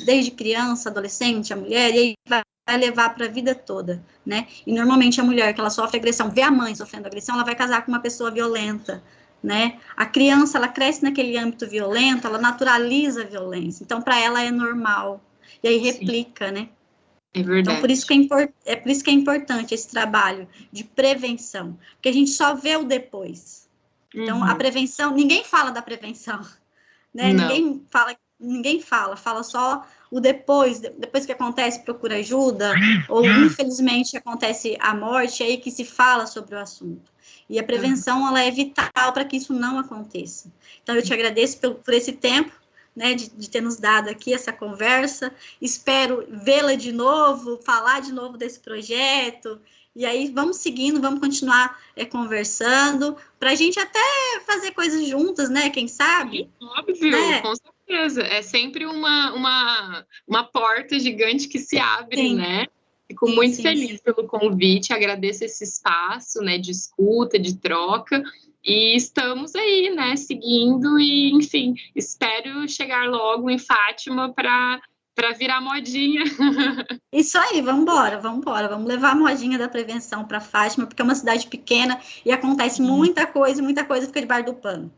desde criança, adolescente, a mulher, e aí vai levar para a vida toda, né? E normalmente a mulher que ela sofre agressão, vê a mãe sofrendo agressão, ela vai casar com uma pessoa violenta, né? A criança, ela cresce naquele âmbito violento, ela naturaliza a violência, então para ela é normal, e aí replica, né? É verdade. Então, por isso que é importante esse trabalho de prevenção, porque a gente só vê o depois. Então, a prevenção, ninguém fala da prevenção, né? Ninguém fala só o depois que acontece, procura ajuda, ou infelizmente acontece a morte, é aí que se fala sobre o assunto. E a prevenção, ela é vital para que isso não aconteça. Então, eu te agradeço por esse tempo, né, de ter nos dado aqui essa conversa, espero vê-la de novo, falar de novo desse projeto, e aí vamos seguindo, vamos continuar conversando, para a gente até fazer coisas juntas, né, quem sabe? Óbvio, né? Com certeza, é sempre uma porta gigante que se abre, sim, né? Fico muito feliz pelo convite, agradeço esse espaço, né, de escuta, de troca, e estamos aí, né, seguindo e, enfim, espero chegar logo em Fátima para virar modinha. Isso aí, vamos levar a modinha da prevenção para Fátima, porque é uma cidade pequena e acontece muita coisa fica debaixo do pano.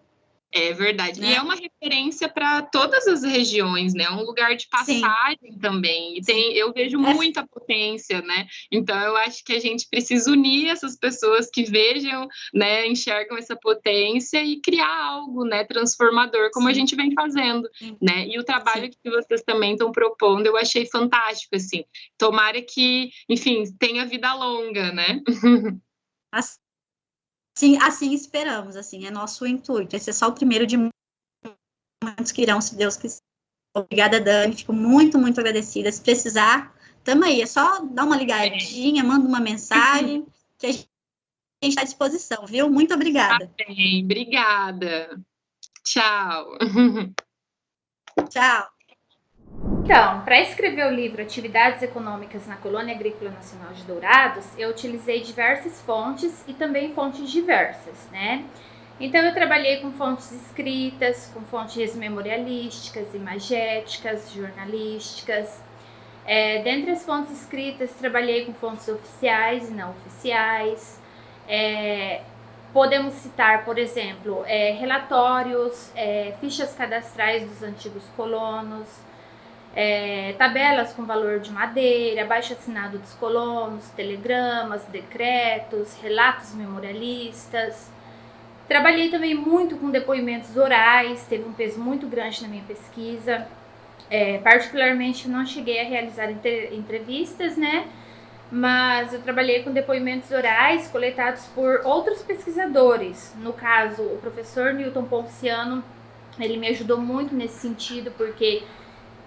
É verdade, né? E é uma referência para todas as regiões, né? É um lugar de passagem, sim, também. E eu vejo muita potência, né? Então, eu acho que a gente precisa unir essas pessoas que vejam, né? Enxergam essa potência e criar algo, né? Transformador, como, sim, a gente vem fazendo, sim, né? E o trabalho, sim, que vocês também estão propondo, eu achei fantástico, assim. Tomara que, enfim, tenha vida longa, né? Sim, assim esperamos, assim, é nosso intuito. Esse é só o primeiro de muitos que irão, se Deus quiser. Obrigada, Dani, fico muito, muito agradecida. Se precisar, tamo aí, é só dar uma ligadinha, manda uma mensagem, que a gente está à disposição, viu? Muito obrigada. Tá bem, obrigada. Tchau. Tchau. Então, para escrever o livro Atividades Econômicas na Colônia Agrícola Nacional de Dourados, eu utilizei diversas fontes e também fontes diversas, né? Então, eu trabalhei com fontes escritas, com fontes memorialísticas, imagéticas, jornalísticas. Dentre as fontes escritas, trabalhei com fontes oficiais e não oficiais. Podemos citar, por exemplo, relatórios, fichas cadastrais dos antigos colonos, tabelas com valor de madeira, abaixo-assinado dos colonos, telegramas, decretos, relatos memorialistas. Trabalhei também muito com depoimentos orais, teve um peso muito grande na minha pesquisa. Particularmente, não cheguei a realizar entrevistas, né? Mas eu trabalhei com depoimentos orais coletados por outros pesquisadores. No caso, o professor Newton Ponciano, ele me ajudou muito nesse sentido, porque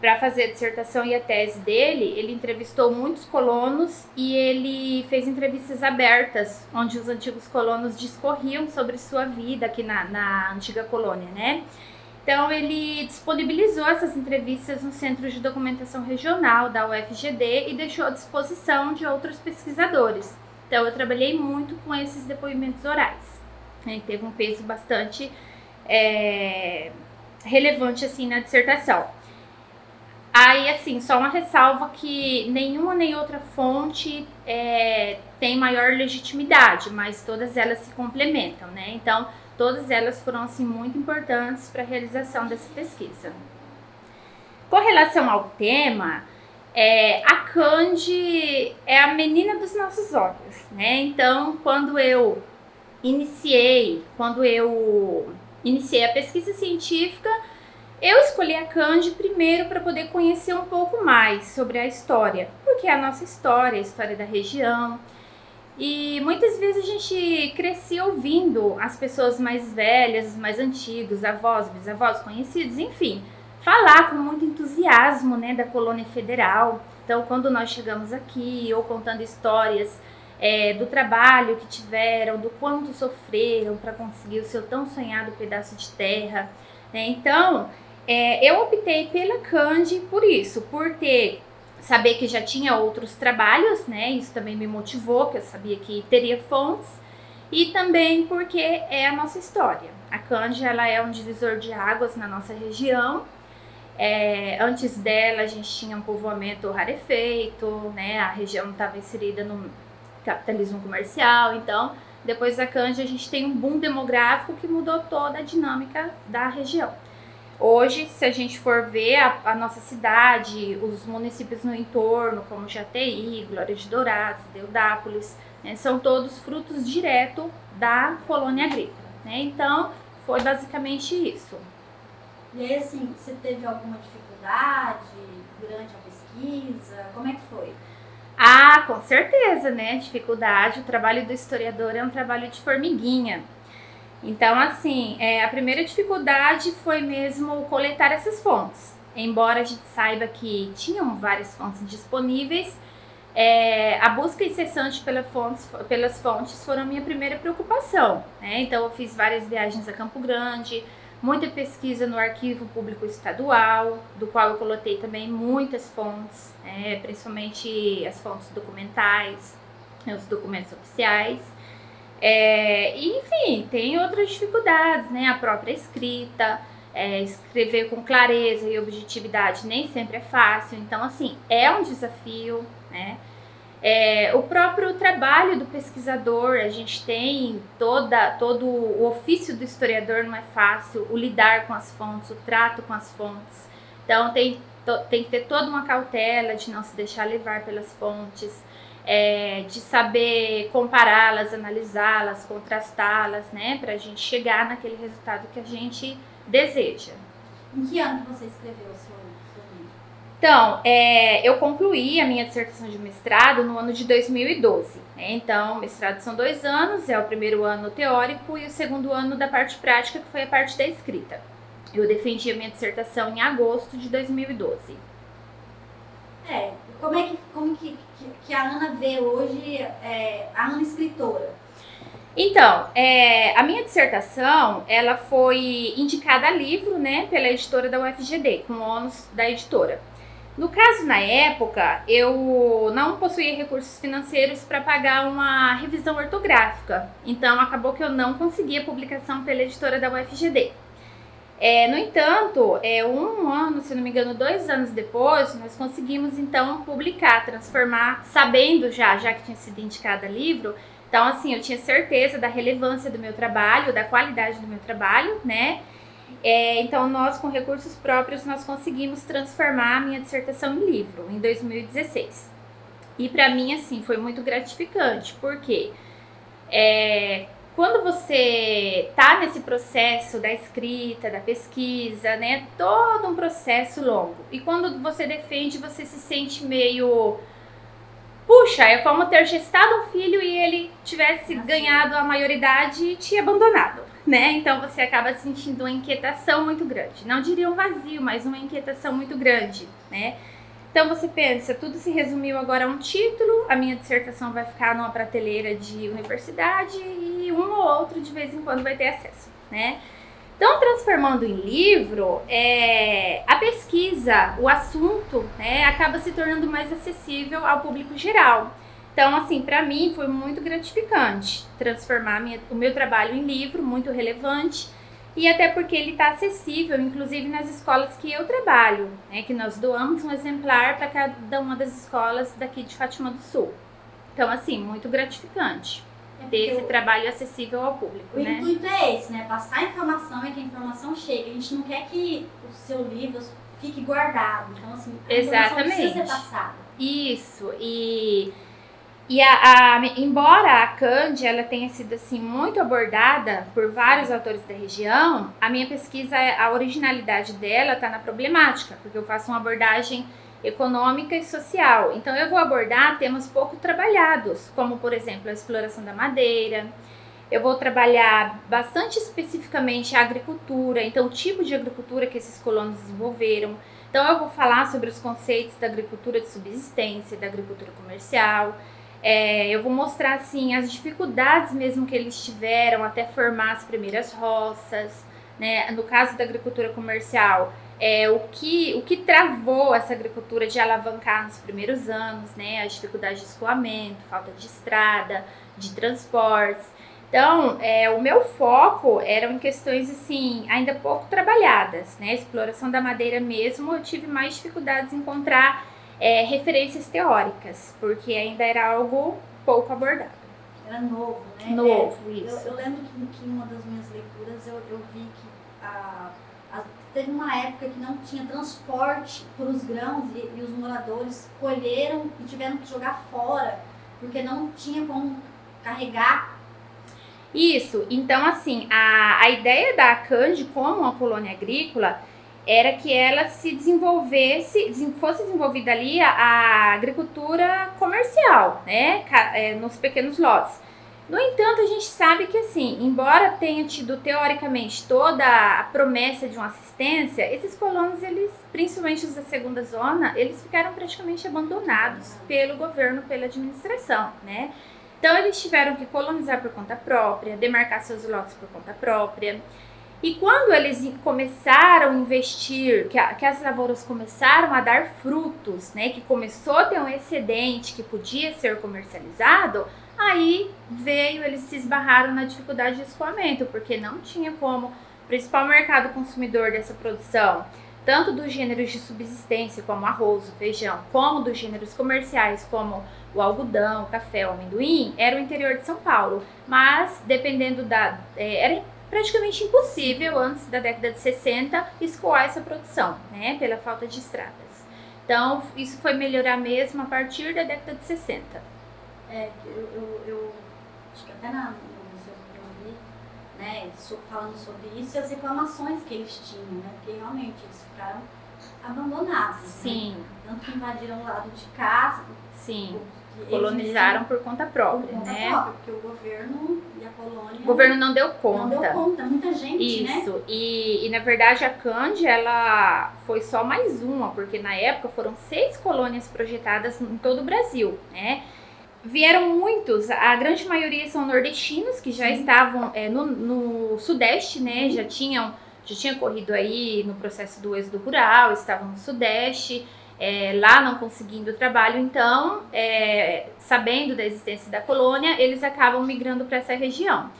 para fazer a dissertação e a tese dele, ele entrevistou muitos colonos e ele fez entrevistas abertas, onde os antigos colonos discorriam sobre sua vida aqui na antiga colônia, né? Então, ele disponibilizou essas entrevistas no Centro de Documentação Regional da UFGD e deixou à disposição de outros pesquisadores. Então, eu trabalhei muito com esses depoimentos orais. Teve um peso bastante relevante assim, na dissertação. Aí, assim, só uma ressalva que nenhuma nem outra fonte tem maior legitimidade, mas todas elas se complementam, né? Então, todas elas foram, assim, muito importantes para a realização dessa pesquisa. Com relação ao tema, a Cande é a menina dos nossos olhos, né? Então, quando eu iniciei a pesquisa científica, eu escolhi a Cande primeiro para poder conhecer um pouco mais sobre a história, porque é a nossa história, a história da região. E muitas vezes a gente crescia ouvindo as pessoas mais velhas, os mais antigos, avós, bisavós, conhecidos, enfim, falar com muito entusiasmo, né, da colônia federal. Então, quando nós chegamos aqui, ou contando histórias do trabalho que tiveram, do quanto sofreram para conseguir o seu tão sonhado pedaço de terra, né? Então, eu optei pela Cande por isso, por saber que já tinha outros trabalhos, né? Isso também me motivou, que eu sabia que teria fontes, e também porque é a nossa história. A Cande, ela é um divisor de águas na nossa região, Antes dela, a gente tinha um povoamento rarefeito, né? A região estava inserida no capitalismo comercial. Então, depois da Cândia, a gente tem um boom demográfico que mudou toda a dinâmica da região. Hoje, se a gente for ver a nossa cidade, os municípios no entorno, como Jataí, Glória de Dourados, Deodápolis, né, são todos frutos direto da colônia agrícola, né? Então, foi basicamente isso. E aí, assim, você teve alguma dificuldade durante a pesquisa? Como é que foi? Ah, com certeza, né? Dificuldade. O trabalho do historiador é um trabalho de formiguinha. Então, assim, a primeira dificuldade foi mesmo coletar essas fontes. Embora a gente saiba que tinham várias fontes disponíveis, a busca incessante pelas fontes foram a minha primeira preocupação, né? Então, eu fiz várias viagens a Campo Grande, muita pesquisa no Arquivo Público Estadual, do qual eu coletei também muitas fontes, principalmente as fontes documentais, os documentos oficiais. Enfim, tem outras dificuldades, né? A própria escrita, escrever com clareza e objetividade nem sempre é fácil. Então, assim, é um desafio, né? O próprio trabalho do pesquisador, a gente tem todo o ofício do historiador, não é fácil, o lidar com as fontes, o trato com as fontes. Então, tem que ter toda uma cautela de não se deixar levar pelas fontes, de saber compará-las, analisá-las, contrastá-las, né, para a gente chegar naquele resultado que a gente deseja. Em que ano você escreveu o seu livro? Então, eu concluí a minha dissertação de mestrado no ano de 2012. Né? Então, mestrado são 2 anos, é o primeiro ano teórico e o segundo ano da parte prática, que foi a parte da escrita. Eu defendi a minha dissertação em agosto de 2012. Como que a Ana vê hoje a Ana escritora? Então, a minha dissertação, ela foi indicada a livro, né, pela editora da UFGD, com ônus da editora. No caso, na época, eu não possuía recursos financeiros para pagar uma revisão ortográfica, então acabou que eu não consegui a publicação pela editora da UFGD. No entanto, 1 ano, se não me engano, 2 anos depois, nós conseguimos então publicar, transformar, sabendo já que tinha sido indicada livro. Então, assim, eu tinha certeza da relevância do meu trabalho, da qualidade do meu trabalho, né? Então, nós, com recursos próprios, nós conseguimos transformar a minha dissertação em livro, em 2016. E para mim, assim, foi muito gratificante, porque quando você tá nesse processo da escrita, da pesquisa, né, todo um processo longo, e quando você defende, você se sente meio... Puxa, é como ter gestado um filho e ele tivesse ganhado a maioridade e te abandonado, né? Então você acaba sentindo uma inquietação muito grande. Não diria um vazio, mas uma inquietação muito grande, né? Então você pensa, tudo se resumiu agora a um título, a minha dissertação vai ficar numa prateleira de universidade e um ou outro de vez em quando vai ter acesso, né? Então, transformando em livro, a pesquisa, o assunto, né, acaba se tornando mais acessível ao público geral. Então, assim, para mim foi muito gratificante transformar o meu trabalho em livro, muito relevante, e até porque ele está acessível, inclusive nas escolas que eu trabalho, né, que nós doamos um exemplar para cada uma das escolas daqui de Fátima do Sul. Então, assim, muito gratificante ter esse trabalho acessível ao público, o né? O intuito é esse, né? Passar a informação e que a informação chegue. A gente não quer que o seu livro fique guardado. Então, assim, a informação precisa ser passada. Isso. Embora a Cândia ela tenha sido assim muito abordada por vários autores da região, a minha pesquisa, a originalidade dela está na problemática, porque eu faço uma abordagem econômica e social. Então eu vou abordar temas pouco trabalhados, como por exemplo a exploração da madeira. Eu vou trabalhar bastante especificamente a agricultura, então o tipo de agricultura que esses colonos desenvolveram. Então eu vou falar sobre os conceitos da agricultura de subsistência, da agricultura comercial. Eu vou mostrar assim as dificuldades mesmo que eles tiveram até formar as primeiras roças, né? No caso da agricultura comercial, o que travou essa agricultura de alavancar nos primeiros anos, né? A dificuldade de escoamento, falta de estrada, de transportes. Então, o meu foco era em questões, assim, ainda pouco trabalhadas, né? Exploração da madeira mesmo, eu tive mais dificuldades em encontrar referências teóricas, porque ainda era algo pouco abordado. Era novo, né? Novo, isso. Eu lembro que em uma das minhas leituras eu vi que teve uma época que não tinha transporte para os grãos e os moradores colheram e tiveram que jogar fora, porque não tinha como carregar. Isso, então assim, a ideia da Cande como uma colônia agrícola era que ela se desenvolvesse, fosse desenvolvida ali a agricultura comercial, né, nos pequenos lotes. No entanto, a gente sabe que assim, embora tenha tido teoricamente toda a promessa de uma assistência, esses colonos, eles, principalmente os da segunda zona, eles ficaram praticamente abandonados pelo governo, pela administração, né? Então, eles tiveram que colonizar por conta própria, demarcar seus lotes por conta própria. E quando eles começaram a investir, que as lavouras começaram a dar frutos, né, que começou a ter um excedente que podia ser comercializado, aí eles se esbarraram na dificuldade de escoamento, porque não tinha como, o principal mercado consumidor dessa produção, tanto dos gêneros de subsistência, como arroz, o feijão, como dos gêneros comerciais, como o algodão, o café, o amendoim, era o interior de São Paulo. Mas, dependendo era praticamente impossível, antes da década de 60, escoar essa produção, né, pela falta de estradas. Então, isso foi melhorar mesmo a partir da década de 60. Eu acho que até no museu que eu vi, né, falando sobre isso e as reclamações que eles tinham, né, porque realmente eles ficaram abandonados. Sim. Né? Tanto que invadiram o lado de casa. Sim. Colonizaram por conta própria, por conta né? própria, porque o governo e a colônia... O governo não deu conta. Não deu conta, muita gente, isso, né? E na verdade a Cande, ela foi só mais uma, porque na época foram 6 colônias projetadas em todo o Brasil, né? Vieram muitos, a grande maioria são nordestinos, que já estavam no sudeste, né? Já tinha corrido aí no processo do êxodo rural, estavam no sudeste, lá não conseguindo trabalho, então, sabendo da existência da colônia, eles acabam migrando para essa região.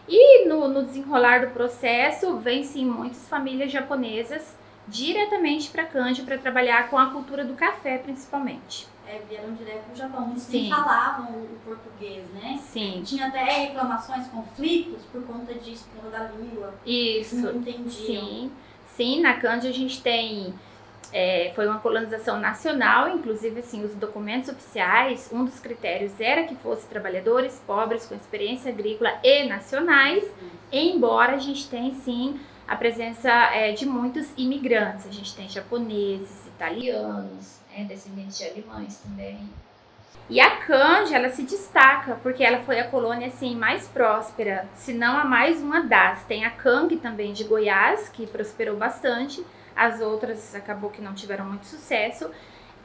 E no desenrolar do processo, vem sim muitas famílias japonesas diretamente para Cande para trabalhar com a cultura do café, principalmente. Vieram direto do Japão, muitos nem falavam o português, né? Sim. Tinha até reclamações, conflitos por conta disso, por conta da língua. Isso. Não entendiam. Sim, na Cande a gente tem... foi uma colonização nacional, inclusive assim, os documentos oficiais, um dos critérios era que fossem trabalhadores pobres com experiência agrícola e nacionais, embora a gente tenha sim a presença de muitos imigrantes, a gente tem japoneses, italianos, descendentes de alemães também. E a Cande, ela se destaca porque ela foi a colônia assim, mais próspera, se não a mais uma das. Tem a Cang também de Goiás, que prosperou bastante. As outras acabou que não tiveram muito sucesso.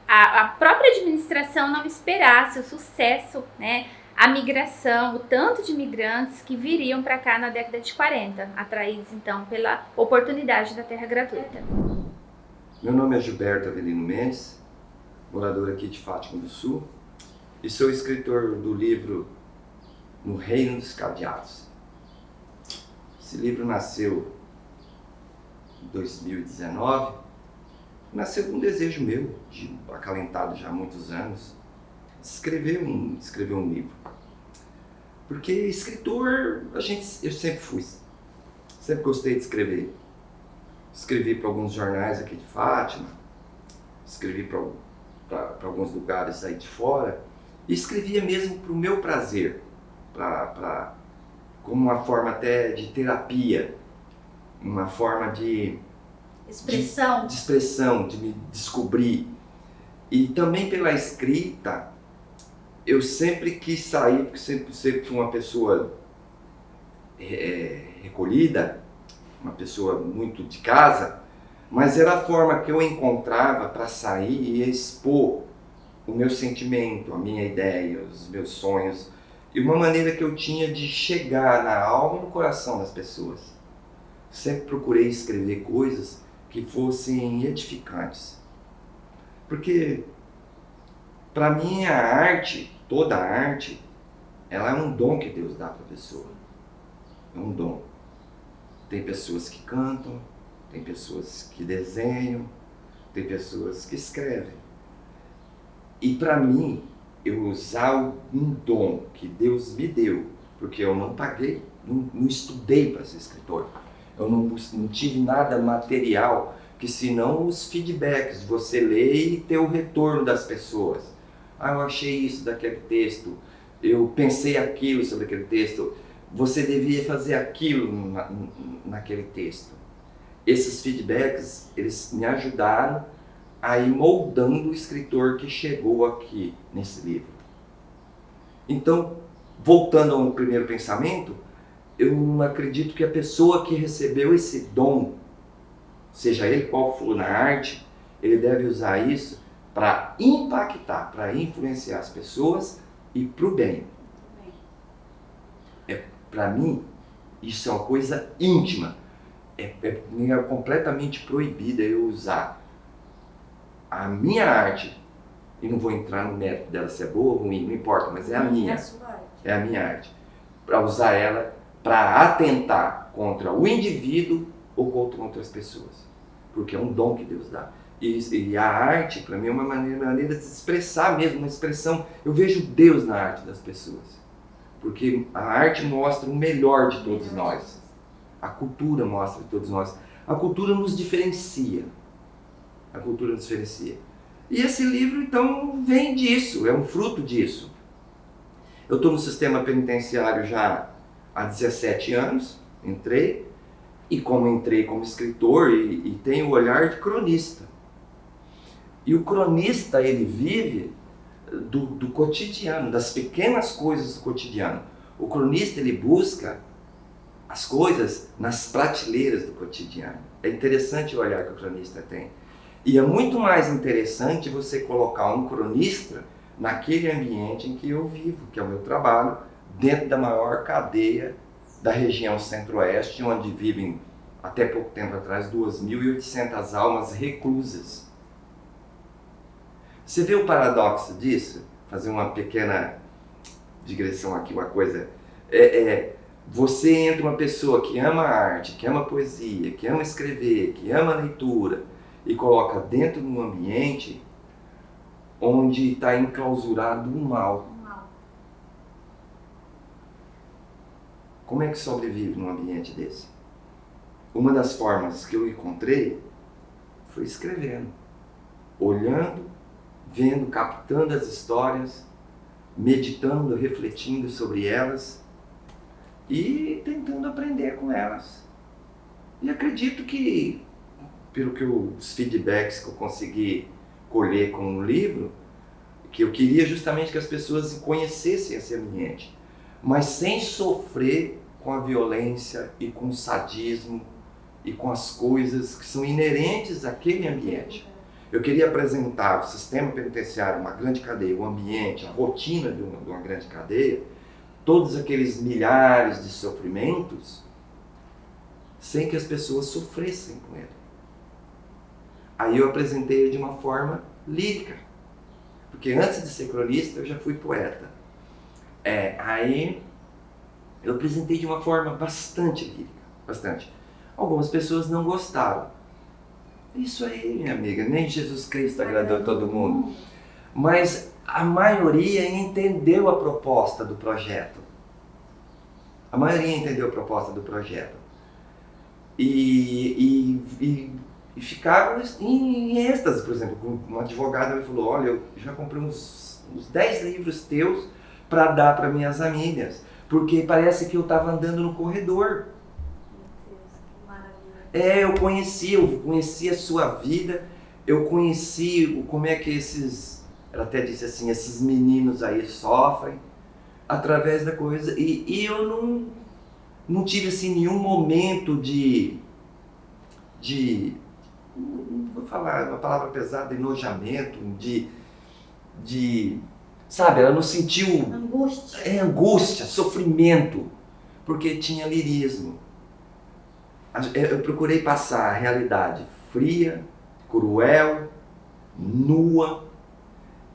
A própria administração não esperasse o sucesso, né? A migração, o tanto de imigrantes que viriam para cá na década de 40, atraídos então pela oportunidade da terra gratuita. Meu nome é Gilberto Avelino Mendes, morador aqui de Fátima do Sul, e sou escritor do livro No Reino dos Cadeados. Esse livro nasceu 2019, nasceu com um desejo meu, acalentado já há muitos anos, de escrever um livro. Porque escritor, eu sempre fui, sempre gostei de escrever. Escrevi para alguns jornais aqui de Fátima, escrevi para alguns lugares aí de fora, e escrevia mesmo para o meu prazer, como uma forma até de terapia, uma forma de expressão, de me descobrir. E também pela escrita, eu sempre quis sair, porque sempre fui uma pessoa recolhida, uma pessoa muito de casa, mas era a forma que eu encontrava para sair e expor o meu sentimento, a minha ideia, os meus sonhos, e uma maneira que eu tinha de chegar na alma e no coração das pessoas. Sempre procurei escrever coisas que fossem edificantes. Porque, para mim, a arte, toda a arte, ela é um dom que Deus dá para a pessoa. é um dom. Tem pessoas que cantam, tem pessoas que desenham, tem pessoas que escrevem. E para mim, eu usar um dom que Deus me deu, porque eu não paguei, não estudei para ser escritor, eu não tive nada material, que senão os feedbacks, você ler e ter o retorno das pessoas. Ah, eu achei isso daquele texto, eu pensei aquilo sobre aquele texto, você devia fazer aquilo naquele texto. Esses feedbacks, eles me ajudaram a ir moldando o escritor que chegou aqui nesse livro. Então, voltando ao primeiro pensamento, eu acredito que a pessoa que recebeu esse dom, seja ele qual for na arte, ele deve usar isso para impactar, para influenciar as pessoas e para o bem. Para mim, isso é uma coisa íntima. É completamente proibida eu usar a minha arte, e não vou entrar no mérito dela se é boa ou ruim, não importa, mas é a minha. É a minha arte. Para usar ela para atentar contra o indivíduo ou contra outras pessoas. Porque é um dom que Deus dá. E a arte, para mim, é uma maneira de se expressar mesmo, uma expressão. Eu vejo Deus na arte das pessoas. Porque a arte mostra o melhor de todos nós. A cultura mostra de todos nós. A cultura nos diferencia. A cultura nos diferencia. E esse livro, então, vem disso, é um fruto disso. Eu estou no sistema penitenciário já há 17 anos, entrei, e como entrei como escritor e tenho o olhar de cronista. E o cronista, ele vive do cotidiano, das pequenas coisas do cotidiano. O cronista, ele busca as coisas nas prateleiras do cotidiano. É interessante o olhar que o cronista tem. E é muito mais interessante você colocar um cronista naquele ambiente em que eu vivo, que é o meu trabalho, dentro da maior cadeia da região centro-oeste, onde vivem, até pouco tempo atrás, 2.800 almas reclusas. Você vê o paradoxo disso? Fazer uma pequena digressão aqui, uma coisa. Você entra uma pessoa que ama a arte, que ama a poesia, que ama escrever, que ama a leitura, e coloca dentro de um ambiente onde está enclausurado um mal. Como é que sobrevive num ambiente desse? Uma das formas que eu encontrei foi escrevendo, olhando, vendo, captando as histórias, meditando, refletindo sobre elas e tentando aprender com elas. E acredito que, pelo que os feedbacks que eu consegui colher com o livro, que eu queria justamente que as pessoas conhecessem esse ambiente, mas sem sofrer com a violência e com o sadismo e com as coisas que são inerentes àquele ambiente. Eu queria apresentar o sistema penitenciário, uma grande cadeia, o ambiente, a rotina de uma grande cadeia, todos aqueles milhares de sofrimentos, sem que as pessoas sofressem com ele. Aí eu apresentei ele de uma forma lírica, porque antes de ser cronista eu já fui poeta. Aí eu apresentei de uma forma bastante lírica, bastante. Algumas pessoas não gostaram. Isso aí, minha amiga, nem Jesus Cristo agradou todo mundo. Mas a maioria entendeu a proposta do projeto. A maioria entendeu a proposta do projeto. E ficaram em êxtase, por exemplo. Um advogado me falou, olha, eu já comprei uns 10 livros teus para dar para minhas amigas, porque parece que eu estava andando no corredor. Eu conheci a sua vida, eu conheci como é que ela até disse assim, esses meninos aí sofrem através da coisa, e eu não tive assim nenhum momento não vou falar uma palavra pesada, enojamento, sabe, ela não sentiu angústia, sofrimento, porque tinha lirismo. Eu procurei passar a realidade fria, cruel, nua,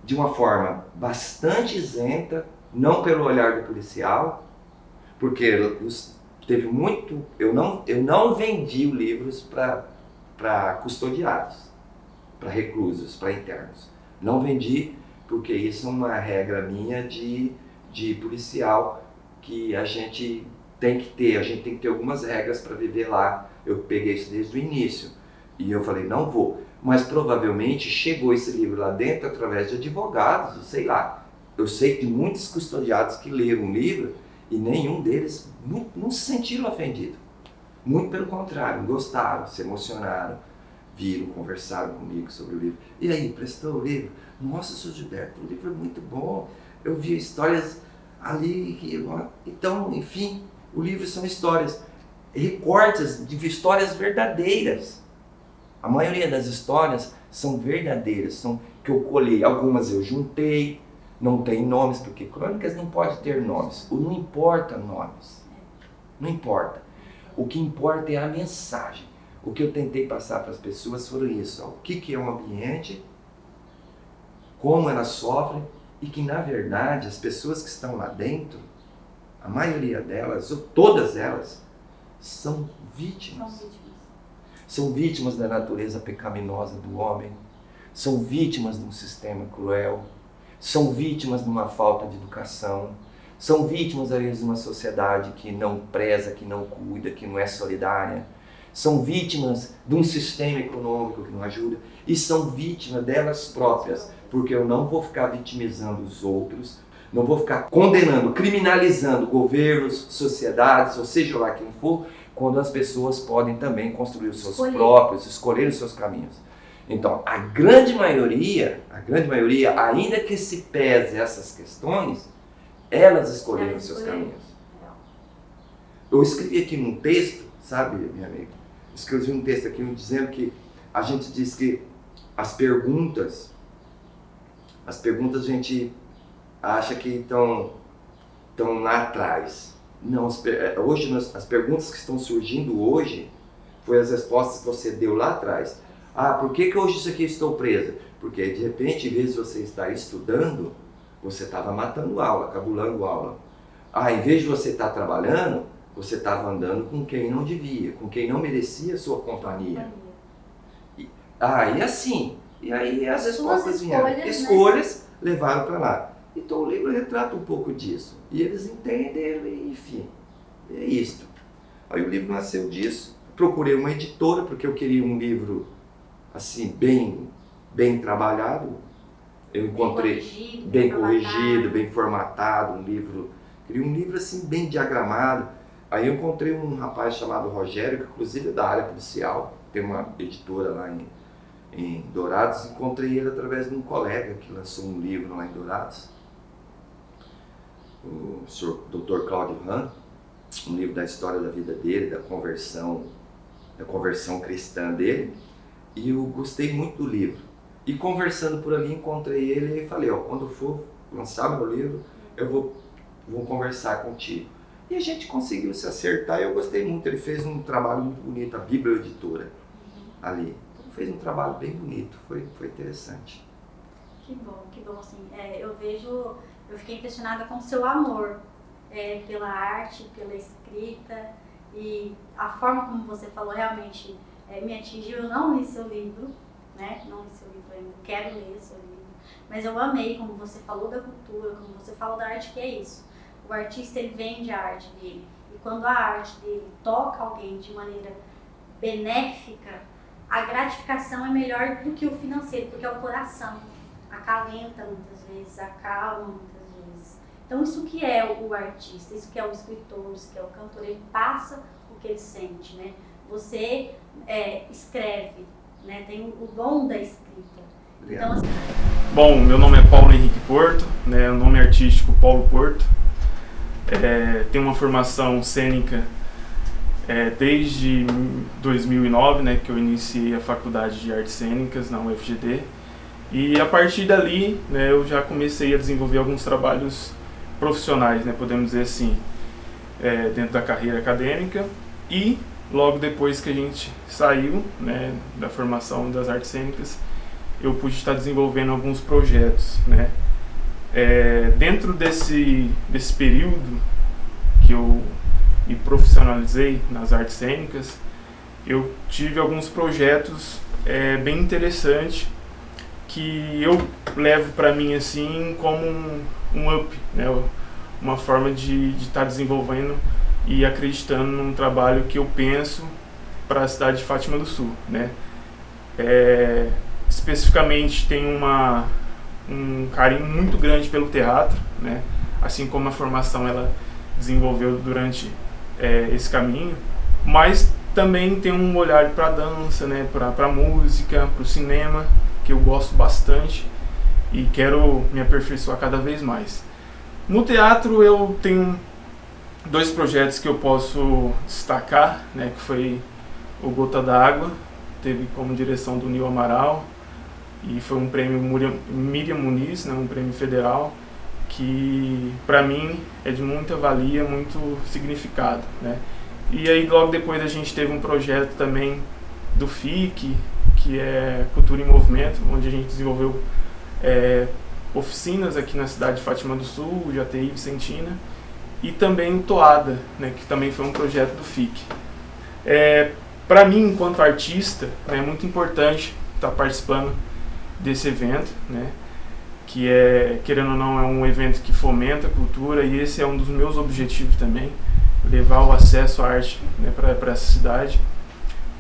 de uma forma bastante isenta, não pelo olhar do policial, porque teve muito... Eu não vendi livros para custodiados, para reclusos, para internos. Não vendi, porque isso é uma regra minha de policial, que a gente tem que ter algumas regras para viver lá. Eu peguei isso desde o início e eu falei, não vou. Mas provavelmente chegou esse livro lá dentro através de advogados, sei lá. Eu sei de muitos custodiados que leram o livro e nenhum deles não se sentiram ofendidos. Muito pelo contrário, gostaram, se emocionaram, viram, conversaram comigo sobre o livro. E aí, prestou o livro? Nossa, Sr. Gilberto, o livro é muito bom. Eu vi histórias ali. Então, enfim, o livro são histórias, recortes de histórias verdadeiras. A maioria das histórias são verdadeiras, são que eu colhei. Algumas eu juntei, não tem nomes, porque crônicas não pode ter nomes. Não importa nomes, não importa. O que importa é a mensagem. O que eu tentei passar para as pessoas foram isso, o que é um ambiente, como elas sofrem, e que na verdade as pessoas que estão lá dentro, a maioria delas, ou todas elas, são vítimas. São vítimas da natureza pecaminosa do homem, são vítimas de um sistema cruel, são vítimas de uma falta de educação, são vítimas, às vezes, de uma sociedade que não preza, que não cuida, que não é solidária, são vítimas de um sistema econômico que não ajuda, e são vítimas delas próprias, porque eu não vou ficar vitimizando os outros, não vou ficar condenando, criminalizando governos, sociedades, ou seja lá quem for, quando as pessoas podem também construir os seus próprios, escolher os seus caminhos. Então, a grande maioria, ainda que se pese essas questões, elas escolheram os seus caminhos. Eu escrevi aqui num texto, sabe, minha amiga? Escrevi um texto aqui dizendo que a gente diz que as perguntas a gente acha que estão lá atrás. Não, hoje as perguntas que estão surgindo hoje foi as respostas que você deu lá atrás. Por que hoje isso aqui estou presa? Porque de repente, em vez de você estar estudando, você estava matando aula, cabulando aula. Em vez de você estar trabalhando, você estava andando com quem não devia, com quem não merecia a sua companhia. E assim, e aí as respostas vieram. Escolhas levaram para lá. Então o livro retrata um pouco disso. E eles entenderam, enfim, é isto. Aí o livro nasceu disso. Procurei uma editora, porque eu queria um livro assim, bem trabalhado. Eu encontrei bem corrigido, bem formatado, queria um livro assim, bem diagramado. Aí eu encontrei um rapaz chamado Rogério, que inclusive é da área policial, tem uma editora lá em Dourados. Encontrei ele através de um colega que lançou um livro lá em Dourados, o senhor Dr. Cláudio Ram, um livro da história da vida dele, da conversão cristã dele, e eu gostei muito do livro. E conversando por ali, encontrei ele e falei, quando for lançar meu livro, eu vou conversar contigo. E a gente conseguiu se acertar e eu gostei muito. Ele fez um trabalho muito bonito, a Bíblia Editora, ali. Então, fez um trabalho bem bonito, foi interessante. Que bom, assim, eu fiquei impressionada com o seu amor pela arte, pela escrita, e a forma como você falou realmente me atingiu. Eu não li seu livro, né? Não li seu livro ainda, quero ler seu livro, mas eu amei como você falou da cultura, como você falou da arte, que é isso. O artista, ele vende a arte dele, e quando a arte dele toca alguém de maneira benéfica, a gratificação é melhor do que o financeiro, porque é o coração. Acalenta muitas vezes, acalma muitas vezes. Então isso que é o artista, isso que é o escritor, isso que é o cantor, ele passa o que ele sente, né? Você escreve, né? Tem o dom da escrita. Então, assim... Bom, meu nome é Paulo Henrique Porto, né? O nome artístico Paulo Porto. Tenho uma formação cênica desde 2009, né? Que eu iniciei a Faculdade de Artes Cênicas na UFGD. E a partir dali, né, eu já comecei a desenvolver alguns trabalhos profissionais, né, podemos dizer assim, dentro da carreira acadêmica. E logo depois que a gente saiu, né, da formação das artes cênicas, eu pude estar desenvolvendo alguns projetos, né. Dentro desse período que eu me profissionalizei nas artes cênicas, eu tive alguns projetos bem interessantes que eu levo para mim assim como um up, né? Uma forma de estar desenvolvendo e acreditando num trabalho que eu penso para a cidade de Fátima do Sul, né? Especificamente tem um carinho muito grande pelo teatro, né? Assim como a formação ela desenvolveu durante esse caminho, mas também tem um olhar para a dança, né? Para a música, para o cinema, que eu gosto bastante e quero me aperfeiçoar cada vez mais. No teatro eu tenho 2 projetos que eu posso destacar, né? Que foi o Gota d'Água, teve como direção do Nil Amaral, e foi um prêmio Miriam Muniz, né, um prêmio federal, que para mim é de muita valia, muito significado, né? E aí logo depois a gente teve um projeto também do FIC, que é Cultura em Movimento, onde a gente desenvolveu oficinas aqui na cidade de Fátima do Sul, Jataí, Vicentina, e também o Toada, né, que também foi um projeto do FIC. Para mim, enquanto artista, é muito importante estar participando desse evento, né, que querendo ou não, é um evento que fomenta a cultura, e esse é um dos meus objetivos também, levar o acesso à arte, né, para essa cidade,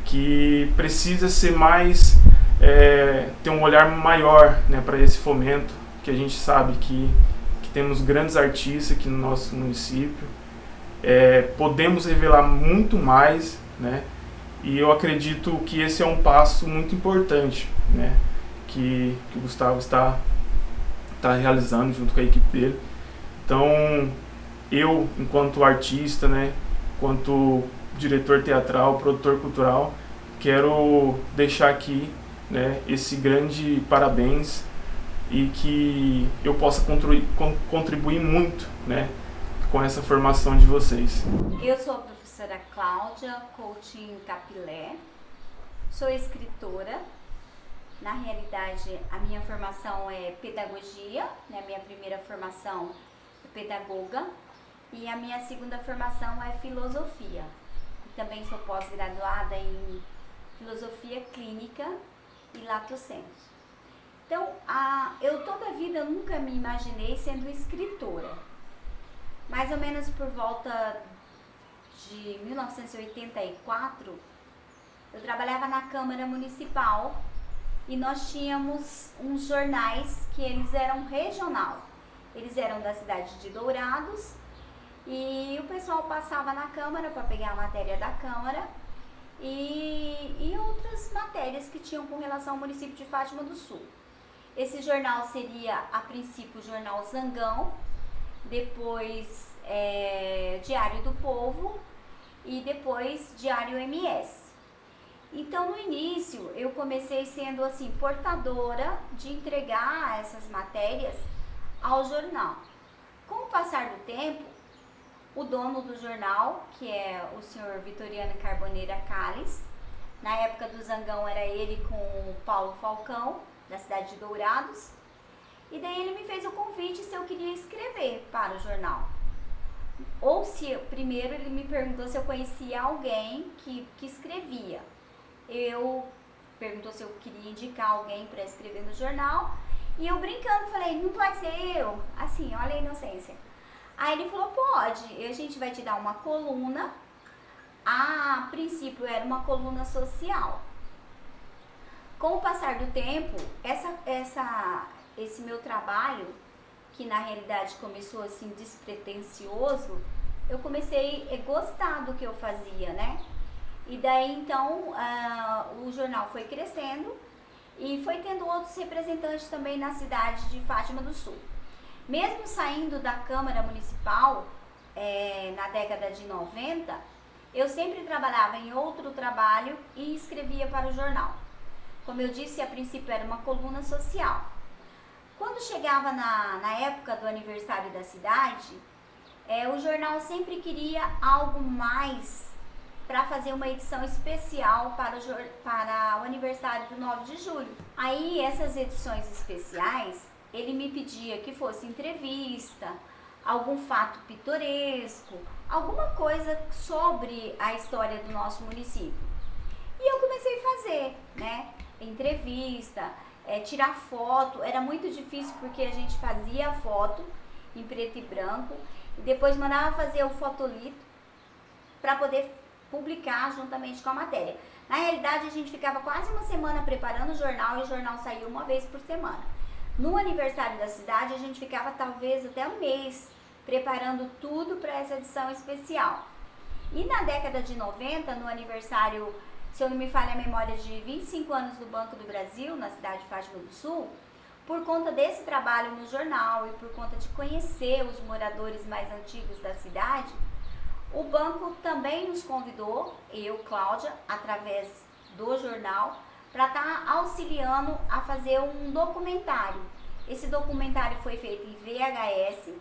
que precisa ser mais, ter um olhar maior, né, para esse fomento, que a gente sabe que temos grandes artistas aqui no nosso município, podemos revelar muito mais, né, e eu acredito que esse é um passo muito importante, né, que o Gustavo está realizando junto com a equipe dele. Então, eu, enquanto artista, né, enquanto diretor teatral, produtor cultural, quero deixar aqui, né, esse grande parabéns e que eu possa contribuir muito, né, com essa formação de vocês. Eu sou a professora Cláudia Coutinho Capilé, sou escritora. Na realidade, a minha formação é pedagogia, né? A minha primeira formação é pedagoga e a minha segunda formação é filosofia. Também sou pós-graduada em filosofia clínica e lato sensu. Então, eu toda a vida nunca me imaginei sendo escritora. Mais ou menos por volta de 1984, eu trabalhava na Câmara Municipal e nós tínhamos uns jornais que eles eram regional. Eles eram da cidade de Dourados e o pessoal passava na Câmara para pegar a matéria da Câmara e outras matérias que tinham com relação ao município de Fátima do Sul. Esse jornal seria, a princípio, o jornal Zangão, depois Diário do Povo e depois Diário MS. Então, no início, eu comecei sendo assim, portadora de entregar essas matérias ao jornal. Com o passar do tempo, o dono do jornal, que é o senhor Vitoriano Carboneira Calles, na época do Zangão era ele com o Paulo Falcão, da cidade de Dourados, e daí ele me fez o convite se eu queria escrever para o jornal. Ou se, primeiro ele me perguntou se eu conhecia alguém que escrevia. Eu perguntou se eu queria indicar alguém para escrever no jornal, e eu brincando falei, não pode ser eu, assim, olha a inocência. Aí ele falou, pode, a gente vai te dar uma coluna, a princípio era uma coluna social. Com o passar do tempo, esse meu trabalho, que na realidade começou assim despretensioso, eu comecei a gostar do que eu fazia, né? E daí então o jornal foi crescendo e foi tendo outros representantes também na cidade de Fátima do Sul. Mesmo saindo da Câmara Municipal na década de 90, eu sempre trabalhava em outro trabalho e escrevia para o jornal. Como eu disse, a princípio era uma coluna social. Quando chegava na época do aniversário da cidade, o jornal sempre queria algo mais para fazer uma edição especial para o aniversário do 9 de julho. Aí essas edições especiais, ele me pedia que fosse entrevista, algum fato pitoresco, alguma coisa sobre a história do nosso município. E eu comecei a fazer, né, entrevista, tirar foto. Era muito difícil porque a gente fazia a foto em preto e branco e depois mandava fazer o fotolito para poder publicar juntamente com a matéria. Na realidade, a gente ficava quase uma semana preparando o jornal e o jornal saía uma vez por semana. No aniversário da cidade, a gente ficava talvez até um mês preparando tudo para essa edição especial. E na década de 90, no aniversário, se eu não me falha a memória, de 25 anos do Banco do Brasil, na cidade de Fátima do Sul, por conta desse trabalho no jornal e por conta de conhecer os moradores mais antigos da cidade, o banco também nos convidou, eu, Cláudia, através do jornal, para estar auxiliando a fazer um documentário. Esse documentário foi feito em VHS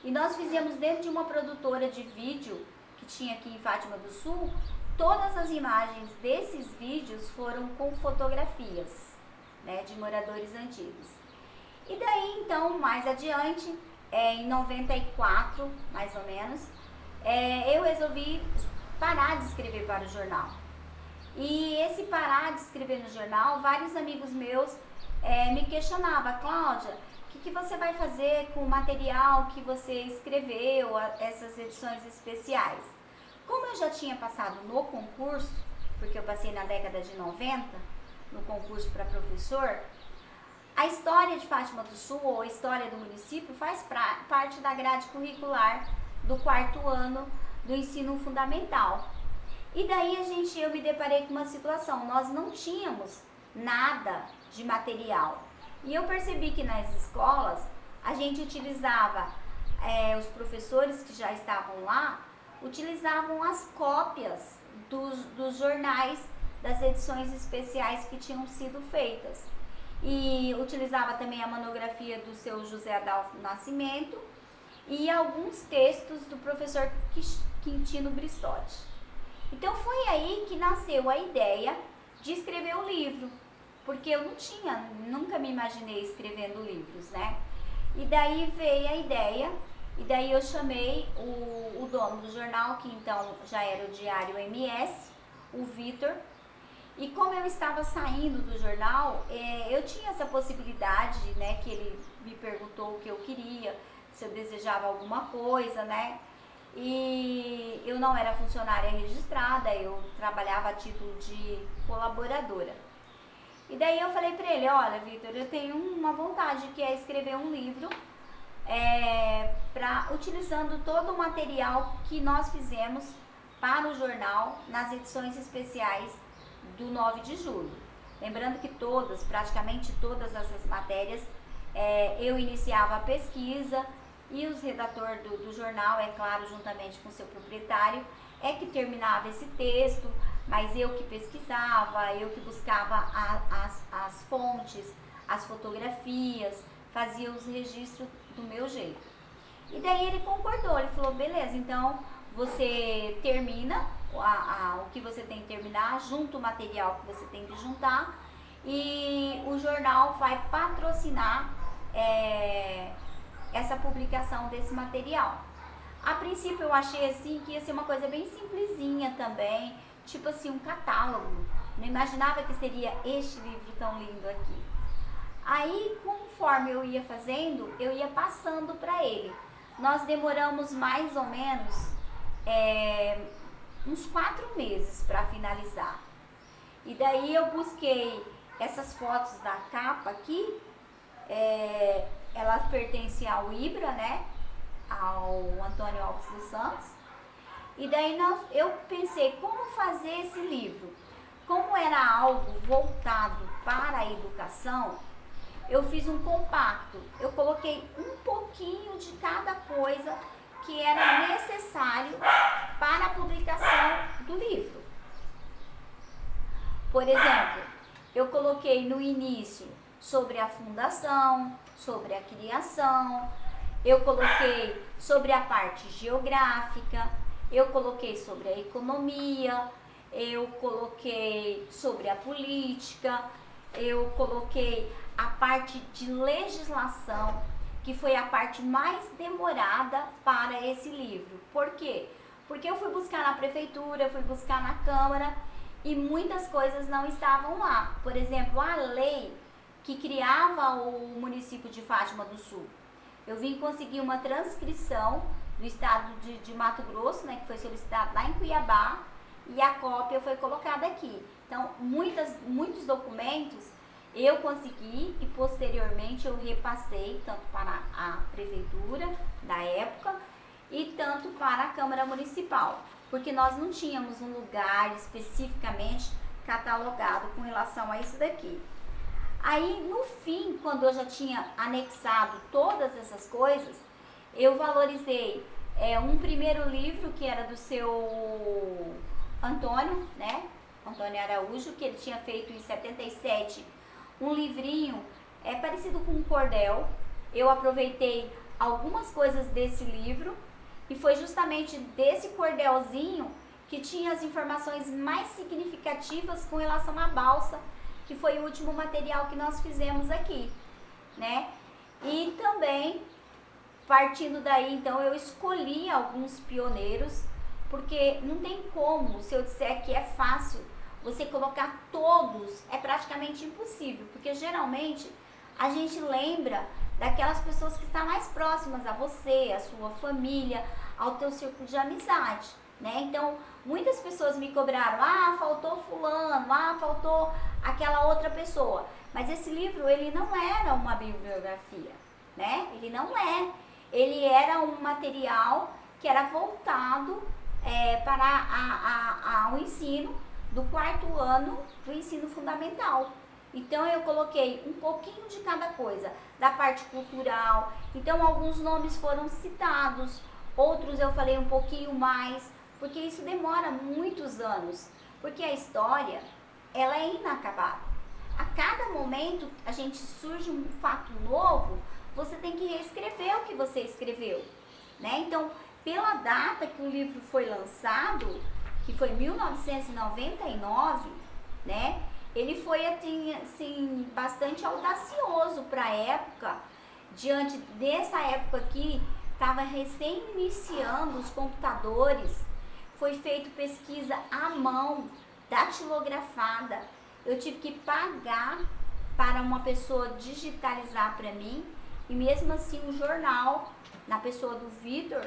e nós fizemos dentro de uma produtora de vídeo que tinha aqui em Fátima do Sul. Todas as imagens desses vídeos foram com fotografias, né, de moradores antigos. E daí, então, mais adiante, em 94, mais ou menos, eu resolvi parar de escrever para o jornal. E esse parar de escrever no jornal, vários amigos meus me questionavam: Cláudia, o que você vai fazer com o material que você escreveu, essas edições especiais? Como eu já tinha passado no concurso, porque eu passei na década de 90, no concurso para professor, a história de Fátima do Sul, ou a história do município, faz parte da grade curricular do 4º ano do ensino fundamental. E daí eu me deparei com uma situação: nós não tínhamos nada de material. E eu percebi que nas escolas a gente utilizava, os professores que já estavam lá, utilizavam as cópias dos jornais das edições especiais que tinham sido feitas. E utilizava também a monografia do seu José Adolfo Nascimento e alguns textos do professor Quintino Bristotti. Então foi aí que nasceu a ideia de escrever um livro, porque eu nunca me imaginei escrevendo livros, né? E daí veio a ideia, e daí eu chamei o dono do jornal, que então já era o Diário MS, o Vitor. E como eu estava saindo do jornal, eu tinha essa possibilidade, né, que ele me perguntou o que eu queria, se eu desejava alguma coisa, né? E eu não era funcionária registrada, eu trabalhava a título de colaboradora. E daí eu falei para ele: olha, Vitor, eu tenho uma vontade, que é escrever um livro utilizando todo o material que nós fizemos para o jornal nas edições especiais do 9 de julho. Lembrando que praticamente todas essas matérias, eu iniciava a pesquisa e os redatores do jornal, é claro, juntamente com seu proprietário, que terminava esse texto, mas eu que pesquisava, eu que buscava as fontes, as fotografias, fazia os registros do meu jeito. E daí ele concordou, ele falou: beleza, então você termina o que você tem que terminar, junta o material que você tem que juntar, e o jornal vai patrocinar essa publicação desse material. A princípio eu achei assim que ia ser uma coisa bem simplesinha também, tipo assim, um catálogo. Não imaginava que seria este livro tão lindo aqui. Aí, conforme eu ia fazendo, eu ia passando para ele. Nós demoramos mais ou menos uns 4 meses para finalizar. E daí eu busquei essas fotos da capa aqui, elas pertencem ao IBRA, né? Ao Antônio Alves dos Santos. E daí eu pensei como fazer esse livro. Como era algo voltado para a educação, eu fiz um compacto. Eu coloquei um pouquinho de cada coisa que era necessário para a publicação do livro. Por exemplo, eu coloquei no início sobre a fundação, sobre a criação, eu coloquei sobre a parte geográfica, eu coloquei sobre a economia, eu coloquei sobre a política, eu coloquei a parte de legislação, que foi a parte mais demorada para esse livro. Por quê? Porque eu fui buscar na prefeitura, fui buscar na Câmara e muitas coisas não estavam lá. Por exemplo, a lei que criava o município de Fátima do Sul. Eu vim conseguir uma transcrição do estado de Mato Grosso, né, que foi solicitado lá em Cuiabá, e a cópia foi colocada aqui. Então, muitos documentos eu consegui e posteriormente eu repassei tanto para a prefeitura da época e tanto para a Câmara Municipal, porque nós não tínhamos um lugar especificamente catalogado com relação a isso daqui. Aí, no fim, quando eu já tinha anexado todas essas coisas, eu valorizei um primeiro livro que era do seu Antônio, né? Antônio Araújo, que ele tinha feito em 77, um livrinho parecido com um cordel. Eu aproveitei algumas coisas desse livro e foi justamente desse cordelzinho que tinha as informações mais significativas com relação à balsa, que foi o último material que nós fizemos aqui, né? E também, partindo daí, então, eu escolhi alguns pioneiros, porque não tem como, se eu disser que é fácil, você colocar todos, é praticamente impossível, porque geralmente a gente lembra daquelas pessoas que estão mais próximas a você, a sua família, ao teu círculo de amizade, né? Então, muitas pessoas me cobraram, faltou fulano, faltou aquela outra pessoa. Mas esse livro, ele não era uma bibliografia, né? Ele não é. Ele era um material que era voltado para o ensino do 4º ano do ensino fundamental. Então, eu coloquei um pouquinho de cada coisa, da parte cultural. Então, alguns nomes foram citados, outros eu falei um pouquinho mais, porque isso demora muitos anos, porque a história, ela é inacabada. A cada momento, a gente surge um fato novo, você tem que reescrever o que você escreveu, né? Então, pela data que o livro foi lançado, que foi 1999, né? Ele foi, assim, bastante audacioso para a época, diante dessa época aqui, estava recém iniciando os computadores, foi feita pesquisa à mão, datilografada. Eu tive que pagar para uma pessoa digitalizar para mim, e mesmo assim o jornal, na pessoa do Vitor,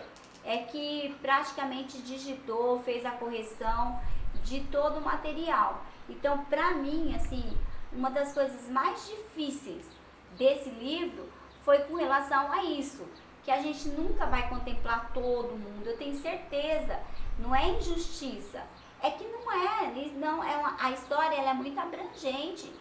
que praticamente digitou, fez a correção de todo o material. Então, para mim, assim, uma das coisas mais difíceis desse livro foi com relação a isso, que a gente nunca vai contemplar todo mundo, eu tenho certeza, não é injustiça, é que a história ela é muito abrangente,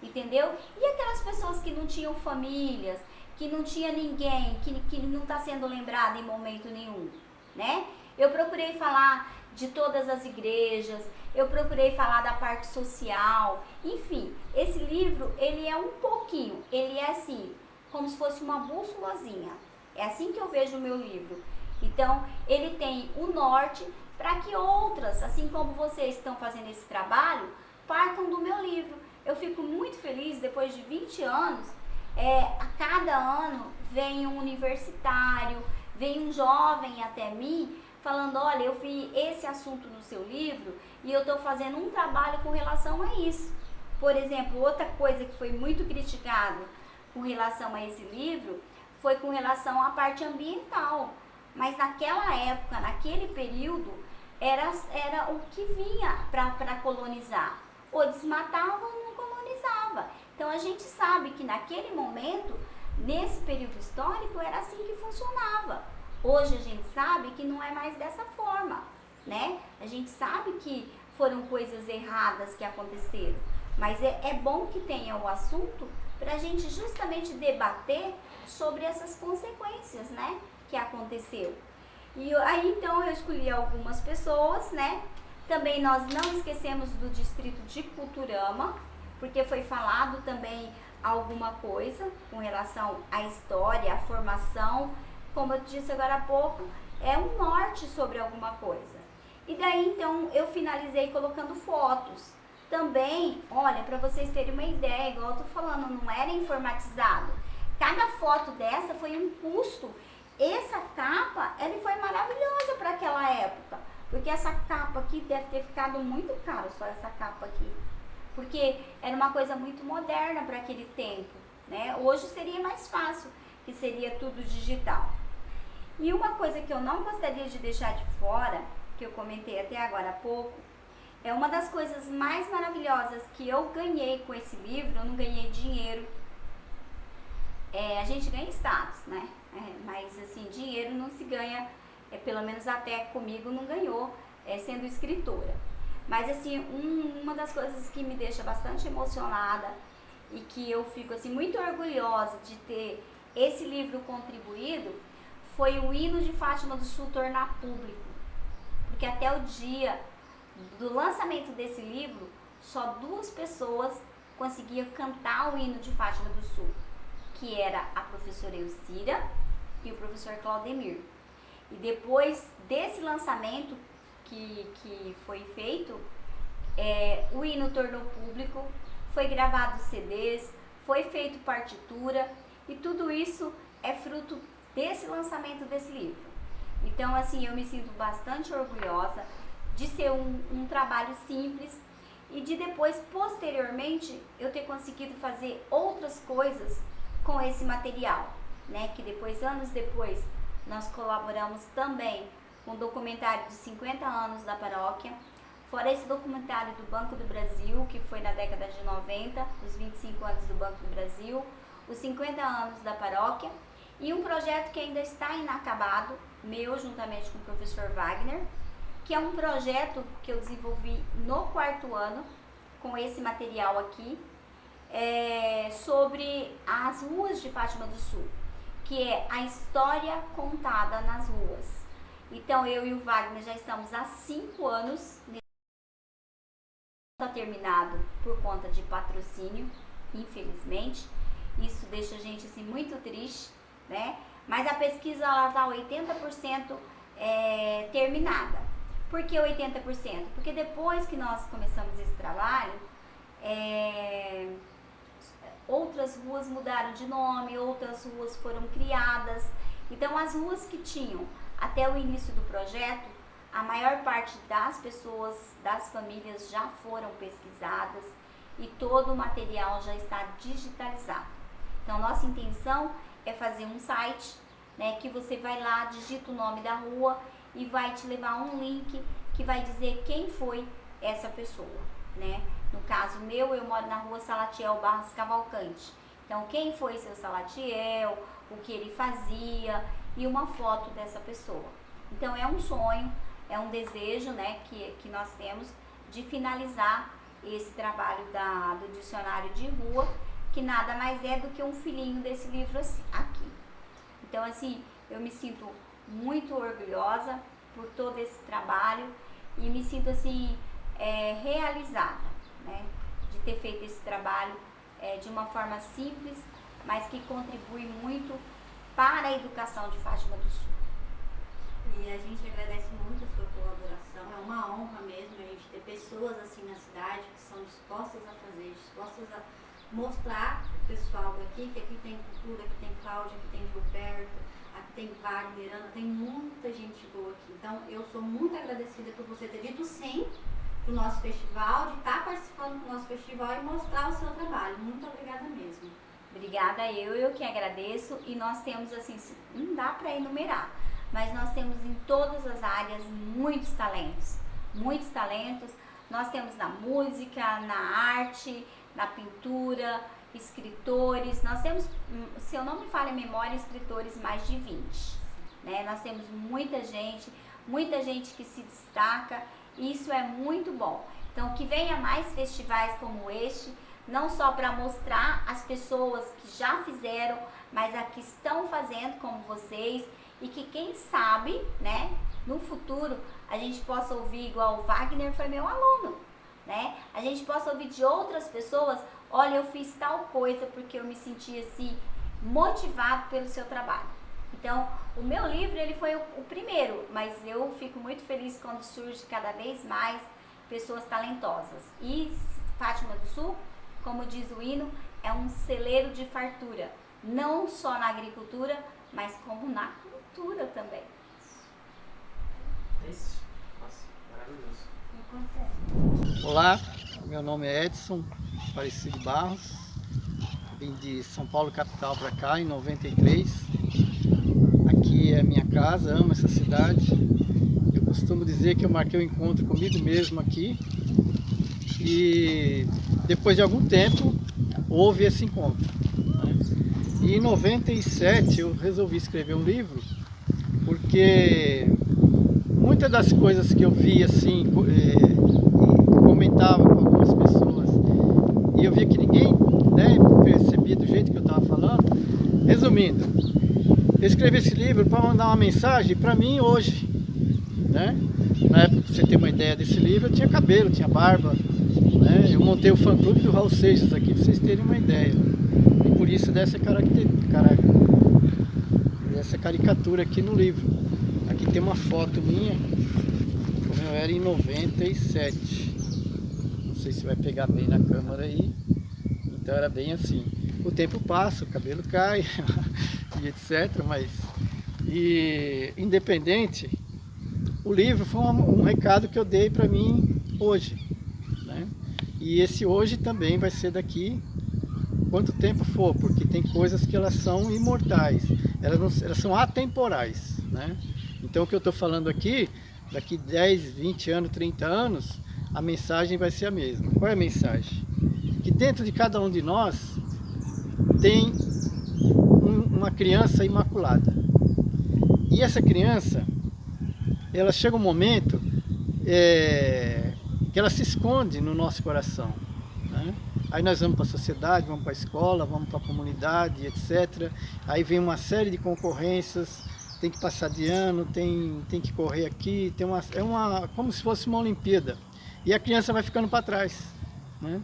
entendeu? E aquelas pessoas que não tinham famílias, que não tinha ninguém, que não está sendo lembrado em momento nenhum, né? Eu procurei falar de todas as igrejas, eu procurei falar da parte social, enfim, esse livro, ele é um pouquinho, ele é assim, como se fosse uma bússolazinha, é assim que eu vejo o meu livro. Então, ele tem o norte para que outras, assim como vocês que estão fazendo esse trabalho, partam do meu livro. Eu fico muito feliz, depois de 20 anos, a cada ano vem um universitário, vem um jovem até mim, falando, olha, eu vi esse assunto no seu livro e eu estou fazendo um trabalho com relação a isso. Por exemplo, outra coisa que foi muito criticado com relação a esse livro foi com relação à parte ambiental. Mas naquela época, naquele período, era o que vinha para colonizar. Ou desmatava ou não colonizava. Então a gente sabe que naquele momento, nesse período histórico, era assim que funcionava. Hoje a gente sabe que não é mais dessa forma, né? A gente sabe que foram coisas erradas que aconteceram, mas é bom que tenha o assunto para a gente justamente debater sobre essas consequências, né, que aconteceu. E aí então eu escolhi algumas pessoas, né? Também nós não esquecemos do distrito de Culturama, porque foi falado também alguma coisa com relação à história, à formação. Como eu disse agora há pouco, é um norte sobre alguma coisa. E daí, então, eu finalizei colocando fotos. Também, olha, para vocês terem uma ideia, igual eu tô falando, não era informatizado. Cada foto dessa foi um custo. Essa capa, ela foi maravilhosa para aquela época. Porque essa capa aqui deve ter ficado muito caro, só essa capa aqui. Porque era uma coisa muito moderna para aquele tempo, né? Hoje seria mais fácil, que seria tudo digital. E uma coisa que eu não gostaria de deixar de fora, que eu comentei até agora há pouco, é uma das coisas mais maravilhosas que eu ganhei com esse livro. Eu não ganhei dinheiro. A gente ganha status, né? Mas assim, dinheiro não se ganha, pelo menos até comigo não ganhou, sendo escritora. Mas assim, uma das coisas que me deixa bastante emocionada e que eu fico assim muito orgulhosa de ter esse livro contribuído foi o hino de Fátima do Sul tornar público. Porque até o dia do lançamento desse livro, só 2 pessoas conseguiam cantar o hino de Fátima do Sul, que era a professora Elcira e o professor Claudemir. E depois desse lançamento que foi feito, o hino tornou público, foi gravado CDs, foi feito partitura, e tudo isso é fruto desse lançamento desse livro. Então, assim, eu me sinto bastante orgulhosa de ser um trabalho simples e de depois, posteriormente, eu ter conseguido fazer outras coisas com esse material, né? Que depois, anos depois, nós colaboramos também com o documentário de 50 anos da paróquia, fora esse documentário do Banco do Brasil, que foi na década de 90, os 25 anos do Banco do Brasil, os 50 anos da paróquia, e um projeto que ainda está inacabado, meu, juntamente com o professor Wagner, que é um projeto que eu desenvolvi no 4º ano, com esse material aqui, sobre as ruas de Fátima do Sul, que é a história contada nas ruas. Então, eu e o Wagner já estamos há 5 anos, está terminado por conta de patrocínio, infelizmente. Isso deixa a gente assim, muito triste, né? Mas a pesquisa está 80% terminada. Por que 80%? Porque depois que nós começamos esse trabalho, outras ruas mudaram de nome, outras ruas foram criadas. Então, as ruas que tinham até o início do projeto, a maior parte das pessoas, das famílias já foram pesquisadas e todo o material já está digitalizado. Então, nossa intenção é fazer um site, né, que você vai lá, digita o nome da rua e vai te levar um link que vai dizer quem foi essa pessoa, né? No caso meu, eu moro na rua Salatiel Barros Cavalcante. Então, quem foi seu Salatiel, o que ele fazia e uma foto dessa pessoa. Então, é um sonho, é um desejo, né, que nós temos de finalizar esse trabalho do dicionário de rua, que nada mais é do que um filhinho desse livro aqui. Então, assim, eu me sinto muito orgulhosa por todo esse trabalho e me sinto, assim, realizada, né, de ter feito esse trabalho de uma forma simples, mas que contribui muito para a educação de Fátima do Sul. E a gente agradece muito a sua colaboração, é uma honra mesmo a gente ter pessoas assim na cidade que são dispostas a fazer, dispostas a mostrar para o pessoal daqui, que aqui tem cultura, aqui tem Cláudia, aqui tem Gilberto, aqui tem Wagner, Ana, tem muita gente boa aqui. Então eu sou muito agradecida por você ter dito sim para o nosso festival, de estar participando do nosso festival e mostrar o seu trabalho. Muito obrigada mesmo. Obrigada, eu que agradeço. E nós temos assim, não dá para enumerar, mas nós temos em todas as áreas muitos talentos, muitos talentos. Nós temos na música, na arte, na pintura, escritores. Nós temos, se eu não me falha a memória, escritores mais de 20, né? Nós temos muita gente que se destaca, e isso é muito bom. Então, que venha mais festivais como este, não só para mostrar as pessoas que já fizeram, mas a que estão fazendo como vocês, e que quem sabe, né, no futuro a gente possa ouvir, igual o Wagner foi meu aluno, né? A gente possa ouvir de outras pessoas, olha, eu fiz tal coisa porque eu me senti assim motivado pelo seu trabalho. Então, o meu livro ele foi o primeiro, mas eu fico muito feliz quando surge cada vez mais pessoas talentosas. E Fátima do Sul, como diz o hino, é um celeiro de fartura, não só na agricultura, mas como na cultura também. Isso. Nossa, maravilhoso. Olá, meu nome é Edson Aparecido Barros, vim de São Paulo capital para cá em 93. Aqui é a minha casa, amo essa cidade. Eu costumo dizer que eu marquei um encontro comigo mesmo aqui e depois de algum tempo houve esse encontro, né? E em 97 eu resolvi escrever um livro porque muitas das coisas que eu vi assim, comentava com algumas pessoas e eu via que ninguém, né, percebia do jeito que eu estava falando. Resumindo, eu escrevi esse livro para mandar uma mensagem para mim hoje, né? Na época, para você ter uma ideia desse livro, eu tinha cabelo, tinha barba, né? Eu montei o fã-clube do Raul Seixas aqui para vocês terem uma ideia. E por isso dessa caricatura aqui no livro. Aqui tem uma foto minha, como eu era em 97. Não sei se vai pegar bem na câmera aí. Então era bem assim. O tempo passa, o cabelo cai e etc. Mas, independente, o livro foi um recado que eu dei para mim hoje, né? E esse hoje também vai ser daqui quanto tempo for, porque tem coisas que elas são imortais, elas são atemporais, né? Então o que eu estou falando aqui, daqui 10, 20 anos, 30 anos, a mensagem vai ser a mesma. Qual é a mensagem? Que dentro de cada um de nós tem uma criança imaculada. E essa criança, ela chega um momento que ela se esconde no nosso coração, né? Aí nós vamos para a sociedade, vamos para a escola, vamos para a comunidade, etc. Aí vem uma série de concorrências, tem que passar de ano, tem que correr aqui, como se fosse uma Olimpíada. E a criança vai ficando para trás, né?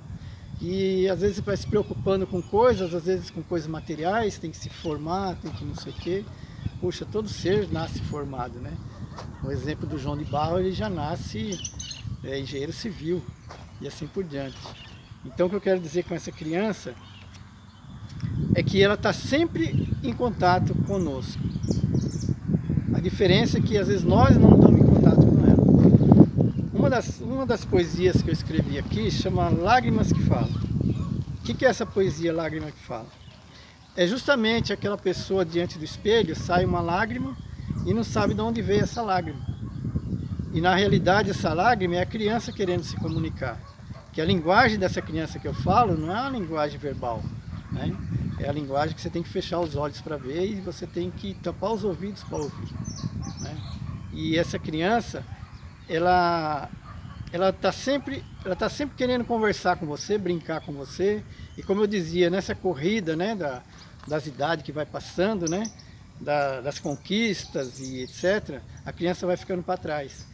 E às vezes vai se preocupando com coisas, às vezes com coisas materiais, tem que se formar, tem que não sei o quê. Puxa, todo ser nasce formado, né? O exemplo do João de Barro, ele já nasce engenheiro civil e assim por diante. Então o que eu quero dizer com essa criança é que ela está sempre em contato conosco. A diferença é que às vezes nós não estamos em contato com ela. Uma das poesias que eu escrevi aqui chama Lágrimas que Falam. O que é essa poesia Lágrima que Fala? É justamente aquela pessoa diante do espelho, sai uma lágrima e não sabe de onde veio essa lágrima. E na realidade essa lágrima é a criança querendo se comunicar. Que a linguagem dessa criança que eu falo não é uma linguagem verbal, né? É a linguagem que você tem que fechar os olhos para ver e você tem que tampar os ouvidos para ouvir, né? E essa criança, ela está sempre querendo conversar com você, brincar com você. E como eu dizia, nessa corrida, né, das idades que vai passando, né, das conquistas e etc., a criança vai ficando para trás.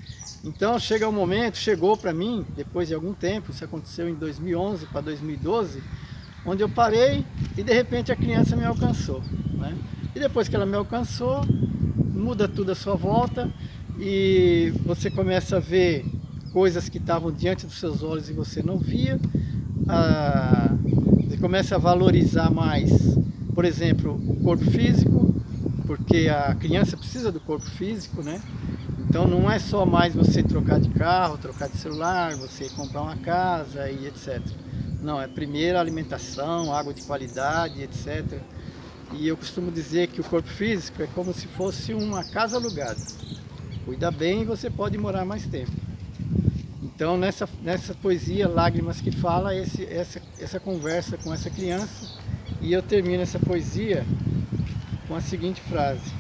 Então chegou para mim, depois de algum tempo, isso aconteceu em 2011 para 2012, onde eu parei e de repente a criança me alcançou, né? E depois que ela me alcançou, muda tudo à sua volta e você começa a ver coisas que estavam diante dos seus olhos e você não via. Você começa a valorizar mais, por exemplo, o corpo físico, porque a criança precisa do corpo físico, né? Então não é só mais você trocar de carro, trocar de celular, você comprar uma casa e etc. Não, é primeiro a alimentação, água de qualidade, etc. E eu costumo dizer que o corpo físico é como se fosse uma casa alugada. Cuida bem e você pode morar mais tempo. Então nessa poesia Lágrimas que Fala, essa conversa com essa criança, e eu termino essa poesia com a seguinte frase: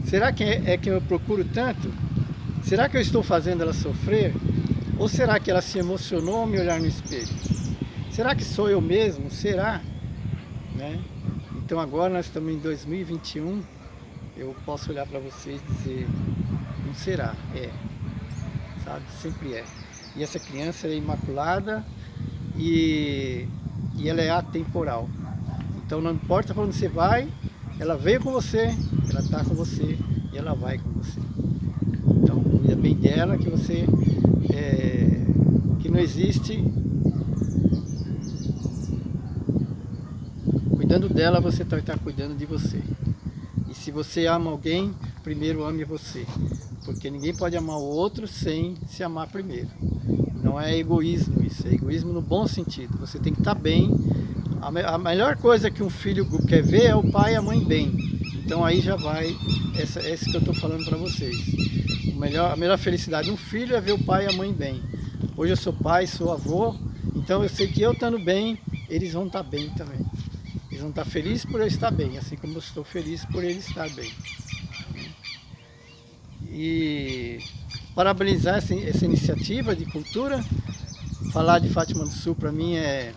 será que é que eu procuro tanto? Será que eu estou fazendo ela sofrer? Ou será que ela se emocionou ao me olhar no espelho? Será que sou eu mesmo? Será? Né? Então agora nós estamos em 2021, eu posso olhar para vocês e dizer, não será, é. Sabe? Sempre é. E essa criança é imaculada e ela é atemporal. Então não importa para onde você vai, ela veio com você, ela está com você e ela vai com você. Então cuida bem dela, que você que não existe. Cuida cuidando dela, você vai estar cuidando de você. E se você ama alguém, primeiro ame você. Porque ninguém pode amar o outro sem se amar primeiro. Não é egoísmo isso, é egoísmo no bom sentido. Você tem que estar bem. A melhor coisa que um filho quer ver é o pai e a mãe bem. Então aí já vai, esse que eu estou falando para vocês. A melhor felicidade de um filho é ver o pai e a mãe bem. Hoje eu sou pai, sou avô, então eu sei que eu estando bem, eles vão estar bem também. Eles vão estar felizes por eu estar bem, assim como eu estou feliz por ele estar bem. E parabenizar essa iniciativa de cultura. Falar de Fátima do Sul para mim é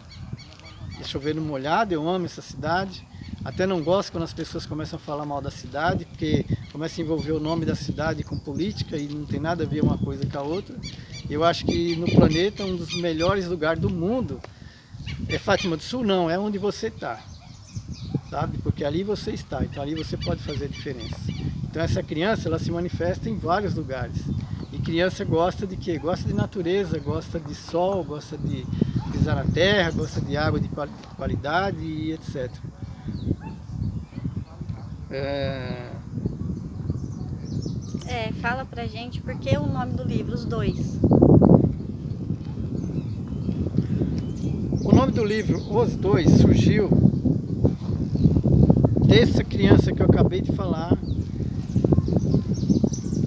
chover no molhado, eu amo essa cidade. Até não gosto quando as pessoas começam a falar mal da cidade, porque começa a envolver o nome da cidade com política e não tem nada a ver uma coisa com a outra. Eu acho que no planeta um dos melhores lugares do mundo é Fátima do Sul, não, é onde você está, sabe? Porque ali você está, então ali você pode fazer a diferença. Então essa criança, ela se manifesta em vários lugares. E criança gosta de quê? Gosta de natureza, gosta de sol, gosta de pisar na terra, gosta de água de qualidade e etc. Fala pra gente por que o nome do livro, Os Dois. O nome do livro, Os Dois, surgiu dessa criança que eu acabei de falar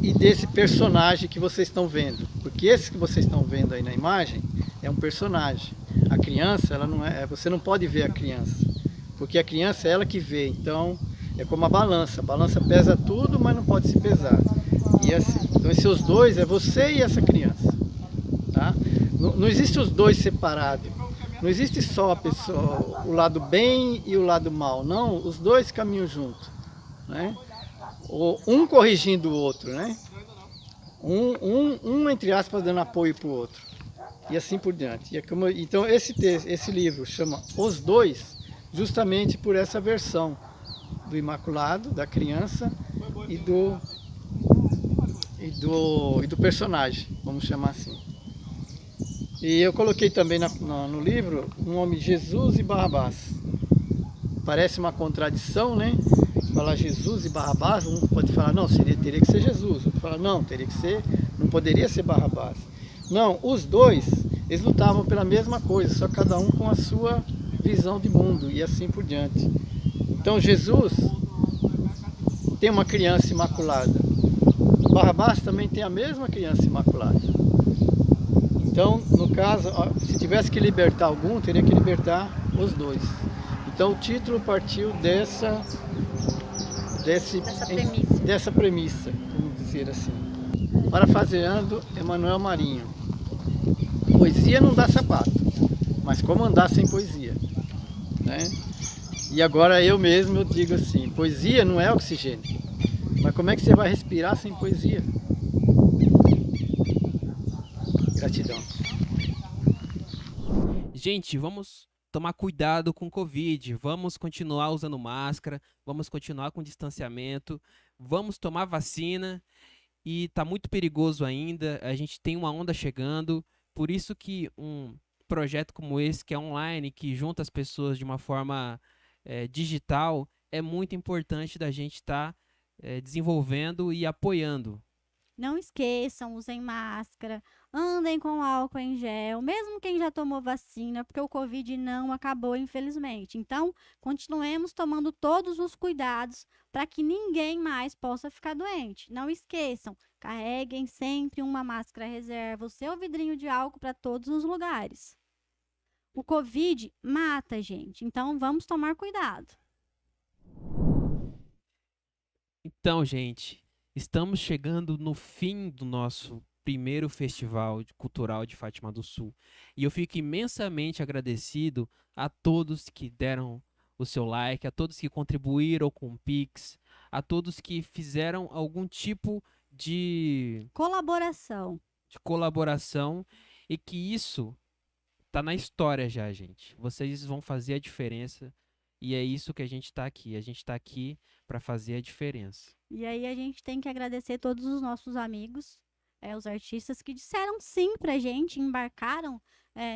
e desse personagem que vocês estão vendo. Porque esse que vocês estão vendo aí na imagem é um personagem. A criança, ela não é, você não pode ver a criança, porque a criança é ela que vê. Então é como a balança pesa tudo, mas não pode se pesar. E assim, então esses dois é você e essa criança, tá? Não existe os dois separados. Não existe só a pessoa, o lado bem e o lado mal. Não, os dois caminham juntos, né? Um corrigindo o outro, né? Um entre aspas dando apoio para o outro e assim por diante. Então esse livro chama Os Dois, justamente por essa versão do Imaculado, da criança e do personagem, vamos chamar assim. E eu coloquei também no livro o nome Jesus e Barrabás. Parece uma contradição, né? Falar Jesus e Barrabás, um pode falar, não, teria que ser Jesus. Outro fala, não, não poderia ser Barrabás. Não, os dois, eles lutavam pela mesma coisa, só cada um com a sua visão de mundo e assim por diante. Então Jesus tem uma criança imaculada. Barrabás também tem a mesma criança imaculada. Então, no caso, se tivesse que libertar algum, teria que libertar os dois. Então o título partiu dessa premissa, vamos dizer assim. Parafraseando Emanuel Marinho. Poesia não dá sapato, mas como andar sem poesia, né? E agora eu mesmo digo assim, poesia não é oxigênio, mas como é que você vai respirar sem poesia? Gratidão. Gente, vamos tomar cuidado com o Covid, vamos continuar usando máscara, vamos continuar com distanciamento, vamos tomar vacina e tá muito perigoso ainda, a gente tem uma onda chegando, por isso que um projeto como esse, que é online, que junta as pessoas de uma forma digital, é muito importante da gente estar desenvolvendo e apoiando. Não esqueçam, usem máscara, andem com álcool em gel, mesmo quem já tomou vacina, porque o Covid não acabou, infelizmente. Então, continuemos tomando todos os cuidados para que ninguém mais possa ficar doente. Não esqueçam, carreguem sempre uma máscara reserva, o seu vidrinho de álcool para todos os lugares. O Covid mata, gente, então vamos tomar cuidado. Então, gente, estamos chegando no fim do nosso primeiro festival cultural de Fátima do Sul. E eu fico imensamente agradecido a todos que deram o seu like, a todos que contribuíram com o Pix, a todos que fizeram algum tipo de colaboração e que isso tá na história já, gente. Vocês vão fazer a diferença e é isso que a gente está aqui. A gente está aqui para fazer a diferença. E aí a gente tem que agradecer todos os nossos amigos, os artistas que disseram sim pra gente, embarcaram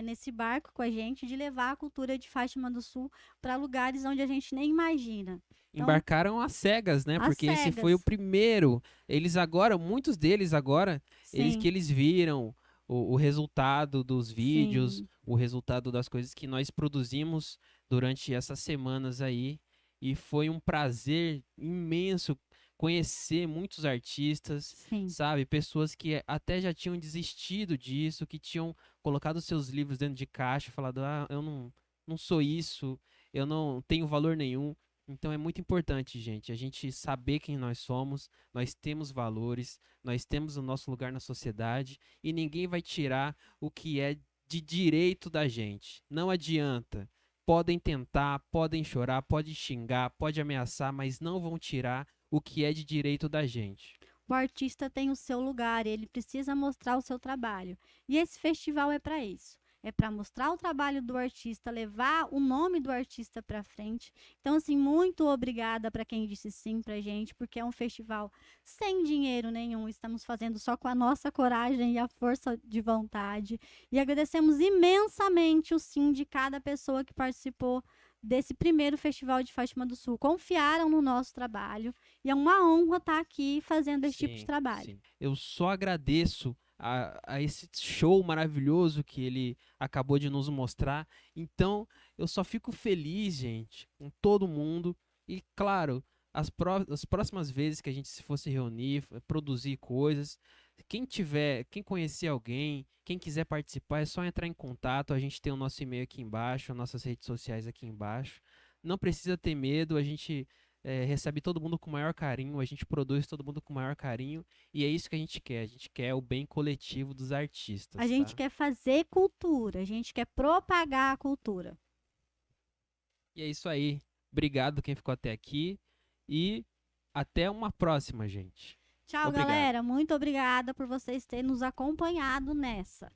nesse barco com a gente, de levar a cultura de Fátima do Sul para lugares onde a gente nem imagina. Então, embarcaram às cegas, né? às Porque esse cegas. foi o primeiro. Eles agora, muitos deles agora, Sim. eles viram o resultado dos vídeos, Sim. o resultado das coisas que nós produzimos durante essas semanas aí. E foi um prazer imenso conhecer muitos artistas, Sim. sabe? Pessoas que até já tinham desistido disso, que tinham colocado seus livros dentro de caixa e falado, eu não sou isso, eu não tenho valor nenhum. Então é muito importante, gente, a gente saber quem nós somos, nós temos valores, nós temos o nosso lugar na sociedade e ninguém vai tirar o que é de direito da gente. Não adianta. Podem tentar, podem chorar, podem xingar, podem ameaçar, mas não vão tirar o que é de direito da gente. O artista tem o seu lugar, ele precisa mostrar o seu trabalho. E esse festival é para isso. É para mostrar o trabalho do artista, levar o nome do artista para frente. Então, assim, muito obrigada para quem disse sim pra gente, porque é um festival sem dinheiro nenhum. Estamos fazendo só com a nossa coragem e a força de vontade. E agradecemos imensamente o sim de cada pessoa que participou desse primeiro Festival de Fátima do Sul. Confiaram no nosso trabalho e é uma honra estar aqui fazendo esse tipo de trabalho. Sim. Eu só agradeço a esse show maravilhoso que ele acabou de nos mostrar. Então, eu só fico feliz, gente, com todo mundo. E, claro, as próximas vezes que a gente se fosse reunir, produzir coisas, quem conhecer alguém, quem quiser participar, é só entrar em contato. A gente tem o nosso e-mail aqui embaixo, nossas redes sociais aqui embaixo. Não precisa ter medo, a gente recebe todo mundo com o maior carinho, a gente produz todo mundo com o maior carinho, e é isso que a gente quer o bem coletivo dos artistas. A gente quer fazer cultura, a gente quer propagar a cultura. E é isso aí. Obrigado quem ficou até aqui e até uma próxima, gente. Tchau, galera. Muito obrigada por vocês terem nos acompanhado nessa.